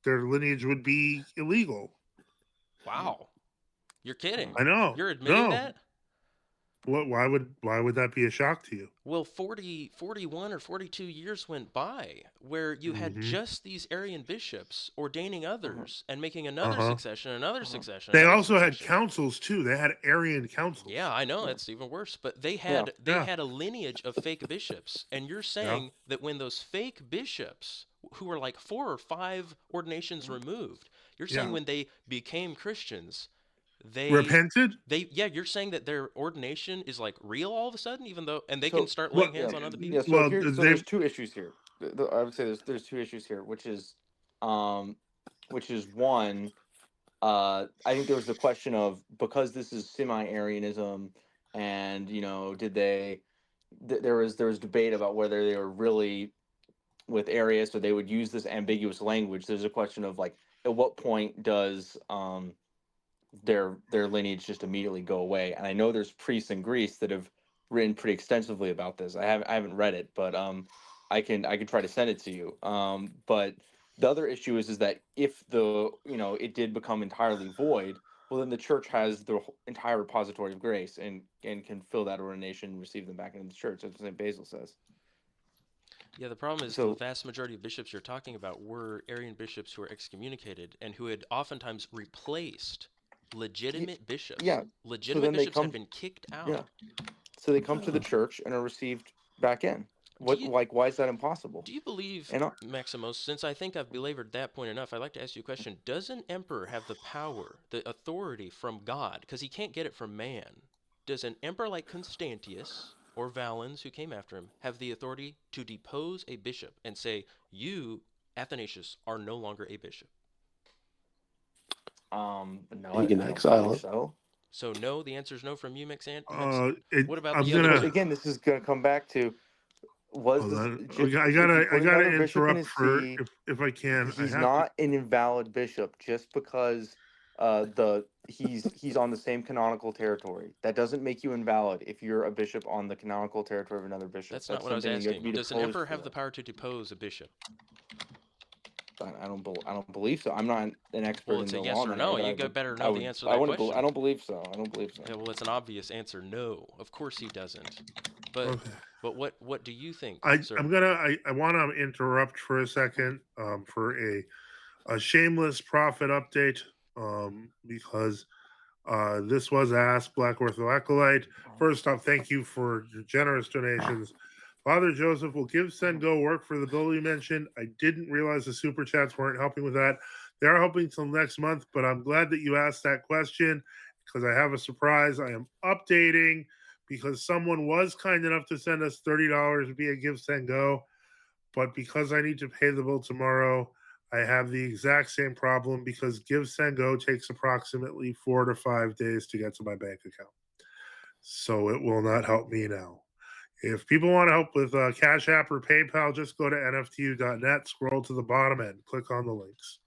lineage would be illegal. Wow. You're kidding. I know. You're admitting No. that? What? Why would that be a shock to you? Well, 41 or 42 years went by where you had Mm-hmm. just these Arian bishops ordaining others and making Uh another huh. succession, another succession, They another also had succession. councils too. They had Arian councils. Yeah, I know, it's even worse. But they Yeah. Yeah. had a lineage of fake bishops. And you're Yeah. saying that when those fake bishops, who were like 4 or 5 ordinations removed, you're saying Yeah. when they became Christians, Repented. you're saying that their ordination is like real all of a sudden, even though, and they can So start Well, laying yeah, hands on other yeah. people? So well, here, so they. there's two issues here. I would say there's two issues here, um, which is one. I think there was the question of, because this is semi-Arianism, and did they? There was debate about whether they were really with Arius or they would use this ambiguous language. There's a question of, like, at what point does their lineage just immediately go away? And I know there's priests in Greece that have written pretty extensively about this. I haven't read it, but I can try to send it to you. But the other issue is that if it did become entirely void, well, then the church has the entire repository of grace and can fill that ordination and receive them back into the church, as St. Basil says. Yeah, the problem is the So vast majority of bishops you're talking about were Arian bishops who were excommunicated and who had oftentimes replaced legitimate bishops. yeah, so Legitimate then they bishops had come been kicked yeah, out. so they come to the church and are received back in. Do you Why is that impossible? do you believe, And Maximus, since I think I've belabored that point enough, I'd like to ask you a question. Does an emperor have the power, the authority from God, because he can't get it from man? Does an emperor like Constantius or Valens, who came after him, have the authority to depose a bishop and say, you, Athanasius, are no longer a bishop? No, He can I don't exile believe it. so. So no, the answer is no from you, What about I'm the other Because gonna. two? again, this is going to come back to, was Hold this on. just I if you gotta. I put gotta another bishop in interrupt his for see, if I can. I he's have to. not an invalid bishop just because he's on the same canonical territory. That doesn't make you invalid if you're a bishop on the canonical territory of another bishop. That's not That's what I was something that you have to asking. be Does an deposed emperor have the for. power to depose a bishop? I don't believe so. I'm not an expert Well, in it's a the yes law in or that area, no. but You better I know the would, answer to I that wouldn't. I question. don't believe so. I don't believe so. Yeah, well, it's an obvious answer. No, of course he doesn't. But Okay. what do you think, sir? I'm gonna. I want to interrupt for a second. For a shameless prophet update. Because this was asked Black Ortho Acolyte. First off, thank you for your generous donations. Father Joseph will give Send Go work for the bill you mentioned. I didn't realize the super chats weren't helping with that. They are helping till next month, but I'm glad that you asked that question because I have a surprise. I am updating because someone was kind enough to send us $30 via Give Send Go, but because I need to pay the bill tomorrow, I have the exact same problem because Give Send Go takes approximately 4 to 5 days to get to my bank account. So it will not help me now. If people want to help with Cash App or PayPal, just go to nftu.net, scroll to the bottom, and click on the links.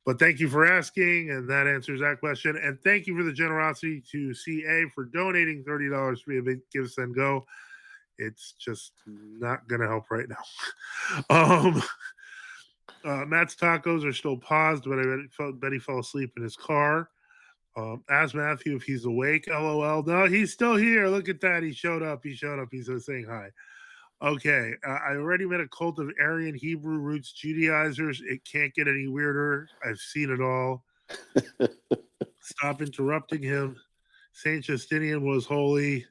But thank you for asking, and that answers that question. And thank you for the generosity to CA for donating $30 via Give Send Go. It's just not going to help right now. Matt's tacos are still paused, but I bet he fell asleep in his car. Ask Matthew if he's awake. LOL. No, he's still here. Look at that. He showed up. He's saying hi. Okay. I already met a cult of Aryan Hebrew roots Judaizers. It can't get any weirder. I've seen it all. Stop interrupting him. Saint Justinian was holy.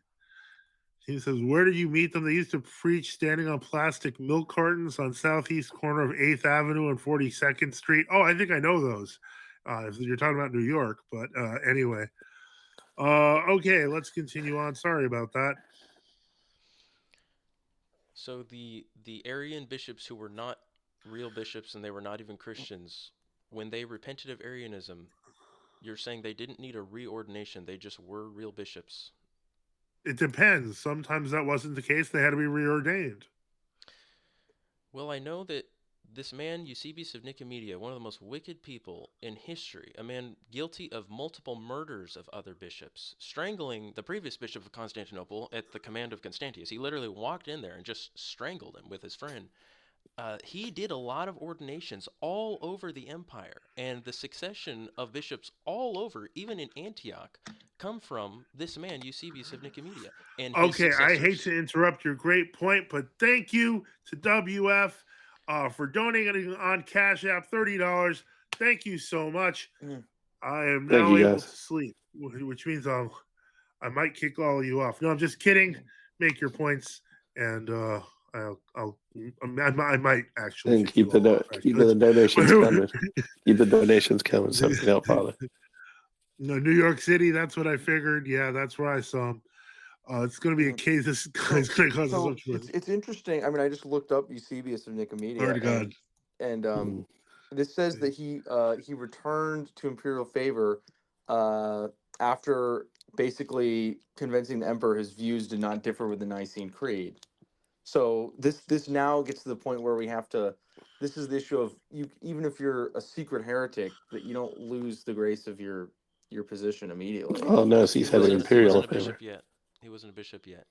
He says, "Where did you meet them? They used to preach standing on plastic milk cartons on southeast corner of 8th Avenue and 42nd Street." Oh, I think I know those. If you're talking about New York, but anyway. Okay, let's continue on. Sorry about that. So the Arian bishops who were not real bishops and they were not even Christians, when they repented of Arianism, you're saying they didn't need a reordination, they just were real bishops. It depends. Sometimes that wasn't the case. They had to be reordained. Well, I know that this man, Eusebius of Nicomedia, one of the most wicked people in history, a man guilty of multiple murders of other bishops, strangling the previous bishop of Constantinople at the command of Constantius. He literally walked in there and just strangled him with his friend. He did a lot of ordinations all over the empire, and the succession of bishops all over, even in Antioch, come from this man, Eusebius of Nicomedia, and his Okay, I hate successors. to interrupt your great point, but thank you to WF for donating on Cash App $30. Thank you so much. I am Thank now you, able guys. to sleep, which means I might kick all of you off. No, I'm just kidding. Make your points, and I might actually And kick you all off. keep the donations coming. Keep the donations coming so we can help Father. No, New York City. That's what I figured. Yeah, that's where I saw him. It's going to be a case. This guy's going to cause us So much trouble. it's interesting. I mean, I just looked up Eusebius of Glory Nicomedia, to God. and Mm. this says that he returned to imperial favor after basically convincing the emperor his views did not differ with the Nicene Creed. So this now gets to the point where we have to. This is the issue of you. Even if you're a secret heretic, that you don't lose the grace of your position immediately. Oh no, so He he's had an wasn't. He imperial wasn't a favor. bishop yet. He wasn't a bishop yet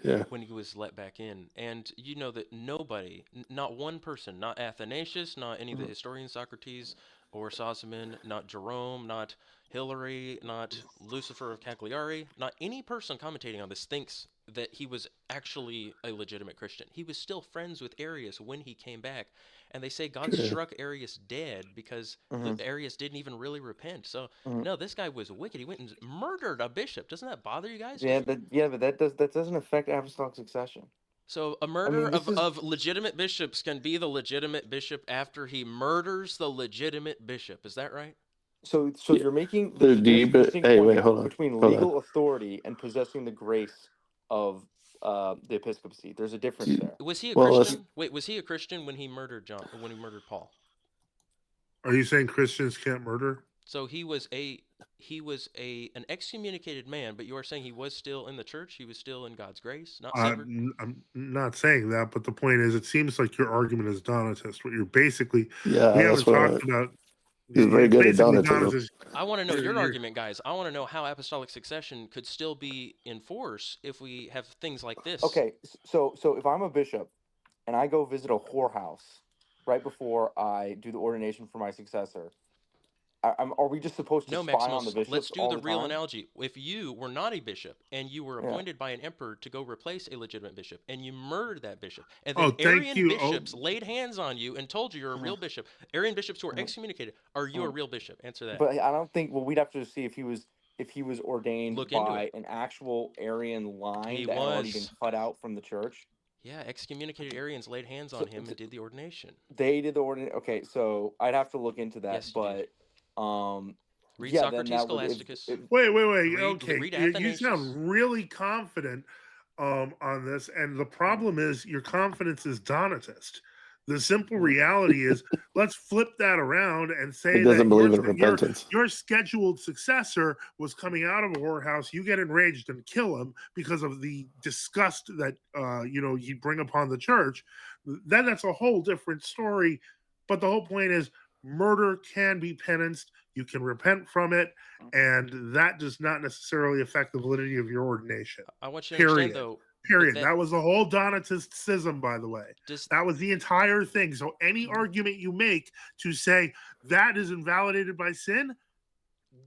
Yeah. when he was let back in. And you know that nobody, not one person, not Athanasius, not any of the historians, Socrates or Sosiman, not Jerome, not Hilary, not Lucifer of Cagliari, not any person commentating on this thinks that he was actually a legitimate Christian. He was still friends with Arius when he came back. And they say God Yeah. struck Arius dead because Arius didn't even really repent. So, no, this guy was wicked. He went and murdered a bishop. Doesn't that bother you guys? Yeah, but that doesn't affect apostolic succession. So a I murder mean, this is of legitimate bishops can be the legitimate bishop after he murders the legitimate bishop. Is that right? so Yeah. you're making So there's a distinct hey, point wait, hold on. between Hold on. legal authority and possessing the grace of the episcopacy. There's a difference there. Was he a Well, Christian? Wait, was he a Christian when he murdered John? When he murdered Paul? Are you saying Christians can't murder? So he was an excommunicated man, but you are saying he was still in the church. He was still in God's grace, not severed. I'm not saying that, but the point is, it seems like your argument is Donatist. What you're basically, Yeah, we that's haven't what talked about. he's very It's good at basically Donatism. Donatist. I want to know your You're- argument, guys. I want to know how apostolic succession could still be in force if we have things like this. Okay, so if I'm a bishop and I go visit a whorehouse right before I do the ordination for my successor, are we just supposed to No, spy on the Maximus, bishops let's do all the the real time? analogy. If you were not a bishop and you were Yeah. appointed by an emperor to go replace a legitimate bishop and you murdered that bishop, and Oh, then thank Arian you. bishops laid hands on you and told you you're a real bishop, Arian bishops who are Mhm. excommunicated, are you a Mhm. real bishop? Answer that. But I don't think. Well, we'd have to see if he was ordained Look into by it. an actual Arian line He that had already been was. cut out from the church. Yeah, excommunicated Arians laid hands So on him and did the ordination. they did the ordination. Okay, so I'd have to look into that. Yes, you did. But Read yeah, then Socrates that would Scholasticus. Wait. Read Okay, you Athanasius. sound really confident on this, and the problem is your confidence is Donatist. The simple reality is, let's flip that around and He say doesn't that believe in repentance. your scheduled successor was coming out of a whorehouse. You get enraged and kill him because of the disgust that you bring upon the church. Then that's a whole different story. But the whole point is, murder can be penanced. You can repent from it, and that does not necessarily affect the validity of your ordination. I want you to understand, Period. though. Period. That That was the whole Donatist schism, by the way. does That was the entire thing. So any argument you make to say that is invalidated by sin,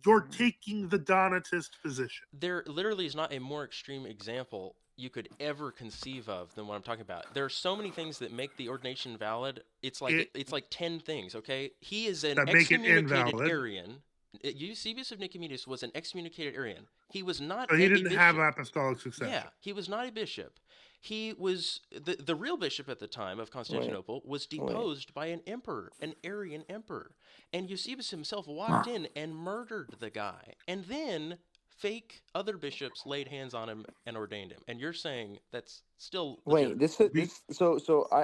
you're taking the Donatist position. there literally is not a more extreme example you could ever conceive of than what I'm talking about. There are so many things that make the ordination valid. It's like 10 things, okay? He is an That make it excommunicated invalid. Arian. Eusebius of Nicomedes was an excommunicated Arian. He was not So he a didn't have bishop. apostolic succession. Yeah, he was not a bishop. He was the real bishop at the time of Constantinople was deposed by an emperor, an Arian emperor. And Eusebius himself walked in and murdered the guy. And then fake other bishops laid hands on him and ordained him. And you're saying that's still Wait, legitimate.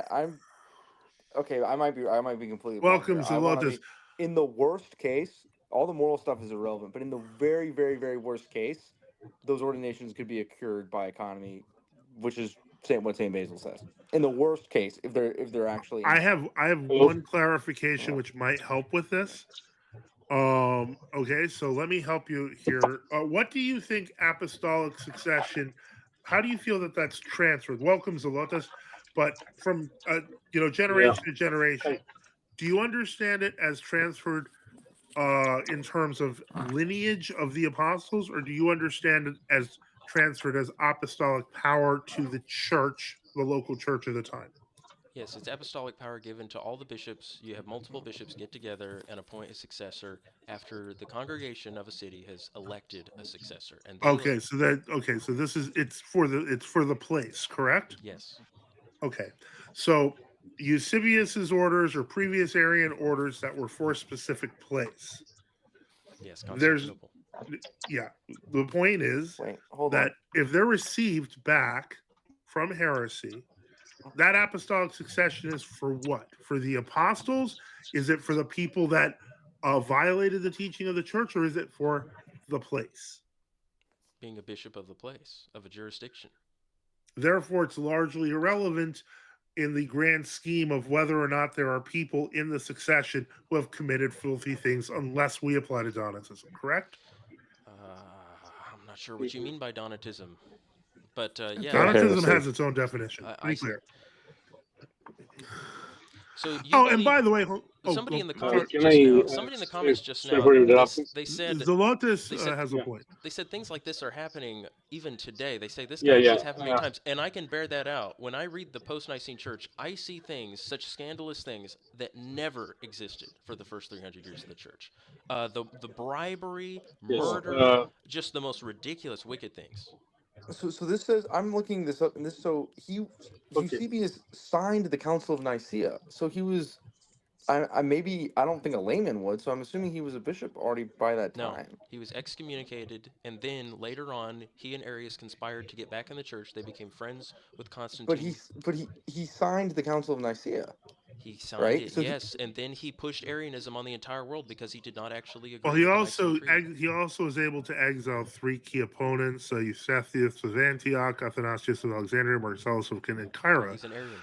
I'm okay. I might be completely wrong Welcome, here. I want to Zelotus. be in the worst case. All the moral stuff is irrelevant, but in the very, very, very worst case, those ordinations could be accrued by economy, which is what Saint Basil says. In the worst case, if they're actually in I that. have one clarification which might help with this. Okay, so let me help you here. What do you think apostolic succession? How do you feel that that's transferred? Welcome, Zelotus, but from generation to generation, do you understand it as transferred in terms of lineage of the apostles, or do you understand it as transferred as apostolic power to the church, the local church of the time? Yes, it's apostolic power given to all the bishops. You have multiple bishops get together and appoint a successor after the congregation of a city has elected a successor. And they So this is it's for the place, correct? Yes. Okay. So Eusebius's orders or previous Arian orders that were for a specific place. Yes, There's Constantinople. the point is Wait, hold that on. if they're received back from heresy, that apostolic succession is for what? For the apostles? Is it for the people that violated the teaching of the church, or is it for the place? Being a bishop of the place, of a jurisdiction. Therefore, it's largely irrelevant in the grand scheme of whether or not there are people in the succession who have committed filthy things, unless we apply to Donatism, correct? I'm not sure what you mean by Donatism, but yeah. Donatism has its own definition. I see. Clear. So you Oh, believe, and by the way, somebody in the sorry. comments just now. Somebody in the comments just now. They said Zelotus they said has a point. they said things like this are happening even today. They say this Yeah, kind of yeah, thing's happened many yeah. times, and I can bear that out. When I read the post-Nicene Church, I see things, such scandalous things that never existed for the first 300 years of the church. The bribery, Yes. murder, just the most ridiculous, wicked things. So this says I'm looking this up, and Okay. Eusebius signed the Council of Nicaea. So he was I maybe I don't think a layman would, so I'm assuming he was a bishop already by that No, time. he was excommunicated, and then later on, he and Arius conspired to get back in the church. They became friends with Constantine. But he signed the Council of Nicaea, He signed right? it, So yes, and then he pushed Arianism on the entire world because he did not actually Well, agree with the Nicene Creed. he also was able to exile three key opponents: Eustathius of Antioch, Athanasius of Alexandria, Marcellus of Caira. He's an Arian.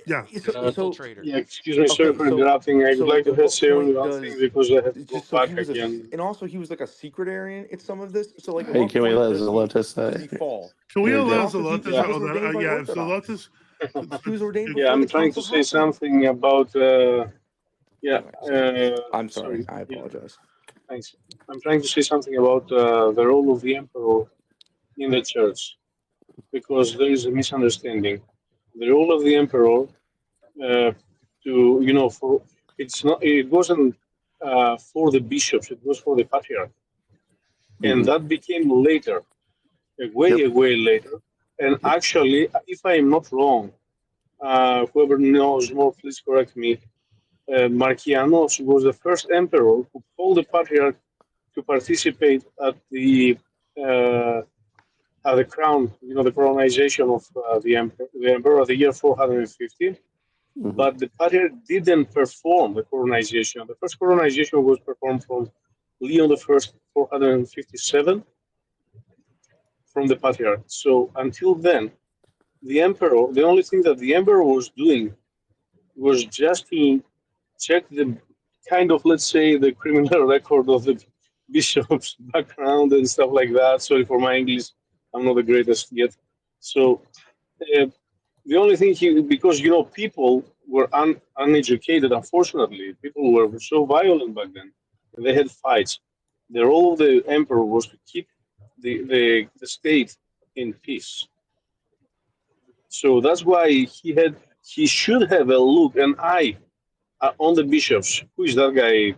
Yeah. He's an infiltrator. Yeah, excuse me, sorry okay, for interrupting. I would like to at what say only point one thing does because I have to go just so he back was again. and also he was like a secret Arian in some of this. So like at Hey, what can we point let does Zelotus does he say? fall? Can we Here we allow go. Also, he Zelotus? was ordained by Yeah, if Orthodox. Zelotus. He was ordained Yeah, before the I'm trying to council say happened. something about. Yeah, Anyway, I'm sorry. sorry. I Yeah, apologize. thanks. I'm trying to say something about the role of the emperor in the church because there is a misunderstanding. The role of the emperor for it wasn't for the bishops, it was for the patriarch, and Mhm. that became later, way Yep. way later. And Yep. actually, if I am not wrong, whoever knows more, please correct me. Marcianos was the first emperor who called the patriarch to participate uh, at the crown, the coronization of the emperor of the year 450. Mhm. But the patriarch didn't perform the coronization. The first coronization was performed from Leon the First, 457, from the patriarch. So until then, the only thing that the emperor was doing was just to check the kind of, let's say, the criminal record of the bishop's background and stuff like that. Sorry for my English, I'm not the greatest yet. So uh, the only thing because people were uneducated. Unfortunately, people were so violent back then, and they had fights. The role of the emperor was to keep the state in peace. So that's why he should have a look, an eye on the bishops. Who is that guy?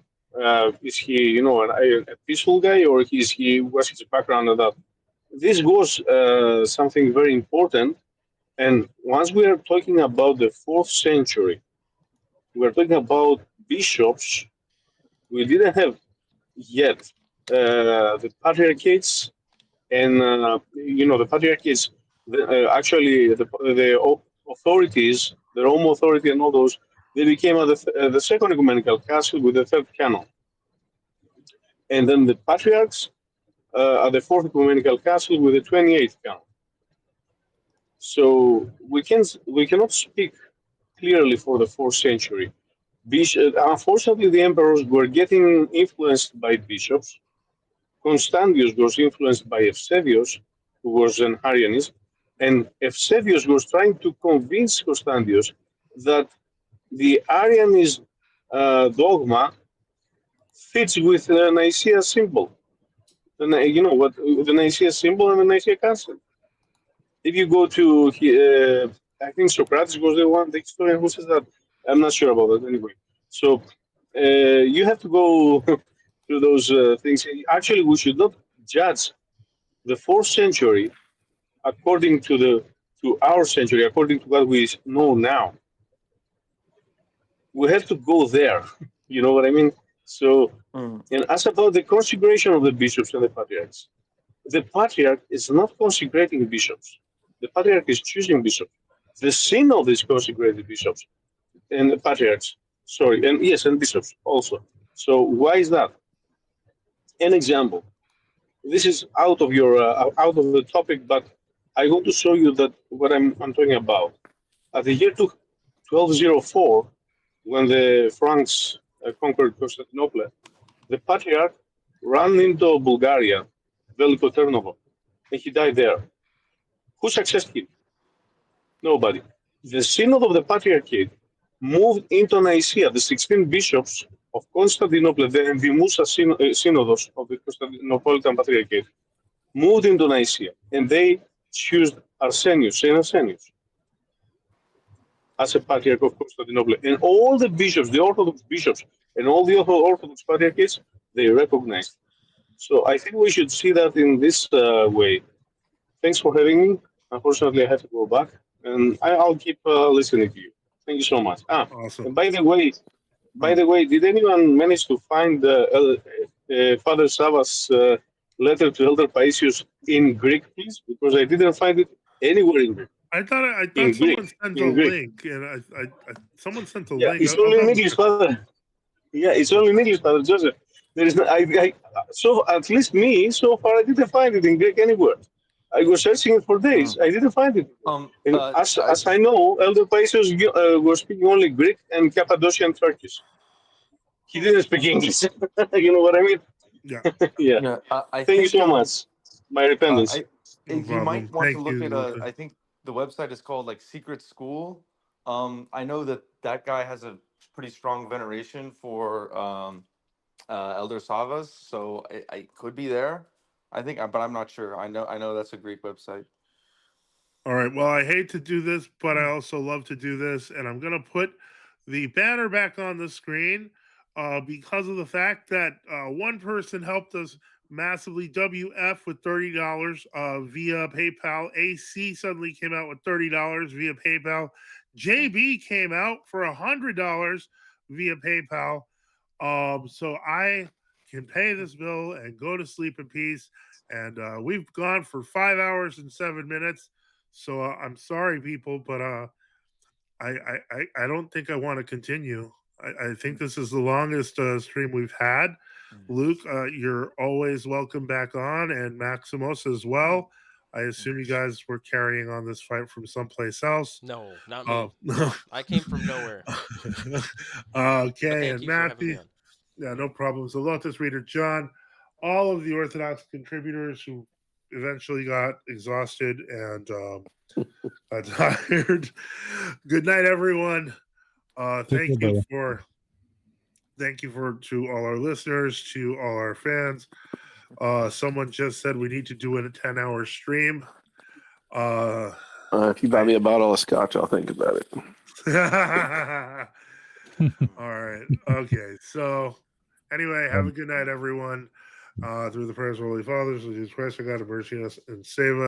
Is he, a peaceful guy, or was his background and that? This was something very important. And once we are talking about the 4th century, we are talking about bishops. We didn't have yet the patriarchates, and the patriarchates. Actually, the authorities, the Rome authority, and all those, they became at the Second Ecumenical Council with the 3rd canon, and then the patriarchs at the 4th Ecumenical Council with the 28th canon. So we cannot speak clearly for the 4th century. Unfortunately, the emperors were getting influenced by bishops. Constantius was influenced by Eusebius, who was an Arianist, and Eusebius was trying to convince Constantius that the Arianist dogma fits with the Nicaea symbol. The Nicaea symbol and the Nicaea Council. If you go to, I think Socrates was the historian who says that. I'm not sure about that anyway. So you have to go through those things. Actually, we should not judge the 4th century according to our century, according to what we know now. We have to go there. You know what I mean? So, and as about the consecration of the bishops and the patriarchs, the patriarch is not consecrating bishops. The patriarch is choosing bishops. The synod is consecrated bishops and the patriarchs. Sorry, and yes, and bishops also. So why is that? An example. This is out of the topic, but I want to show you that what I'm talking about. At the year 1204, when the Franks conquered Constantinople, the patriarch ran into Bulgaria, Veliko Tarnovo, and he died there. Who succeeded him? Nobody. The synod of the patriarchate moved into Nicaea. The 16 bishops of Constantinople, the Endymusa synodos of the Constantinopolitan patriarchate, moved into Nicaea, and they chose Saint Arsenius, as a patriarch of Constantinople. And all the bishops, the Orthodox bishops, and all the other Orthodox patriarchates, they recognized. So I think we should see that in this way. Thanks for having me. Unfortunately, I have to go back, and I'll keep listening to you. Thank you so much. Awesome. And by the way, did anyone manage to find Father Sava's letter to Elder Paisius in Greek, please? Because I didn't find it anywhere in Greek. I thought In someone Greek. sent In a Greek. link, and someone sent a Yeah, link. it's only in English, Father. Yeah, it's only in English, Father Joseph. There is no, so at least me, so far, I didn't find it in Greek anywhere. I was searching it for days. I didn't find it. And as I know, Elder Paisios was speaking only Greek and Cappadocian Turkish. He didn't speak English. You know what I mean? Yeah. Yeah. Yeah, I Thank you think so much. My repentance. No you problem. might want to Thank look you, at Luca. I think the website is called like Secret School. I know that guy has a pretty strong veneration for Elder Savas, so I could be there. I think, but I'm not sure. I know that's a Greek website. All right. Well, I hate to do this, but I also love to do this, and I'm going to put the banner back on the screen because of the fact that one person helped us massively. WF with $30 via PayPal. AC suddenly came out with $30 via PayPal. JB came out for $100 via PayPal. So I can pay this bill and go to sleep in peace. And we've gone for 5 hours and 7 minutes. So I'm sorry, people, but I don't think I want to continue. I think this is the longest stream we've had. Luke, you're always welcome back on, and Maximus as well. I assume you guys were carrying on this fight from someplace else. No, not me. No, I came from nowhere. Okay, Thank and you for having me Matthew. on. Yeah, no problem. So Lotus Reader John, all of the Orthodox contributors who eventually got exhausted and got tired. Good night, everyone. Thank you to all our listeners, to all our fans. Someone just said we need to do a 10-hour stream. If you buy me a bottle of scotch, I'll think about it. All right. Okay. So Anyway, have a good night, everyone. Through the prayers of Holy Fathers, Jesus Christ, our God, have mercy on us and save us.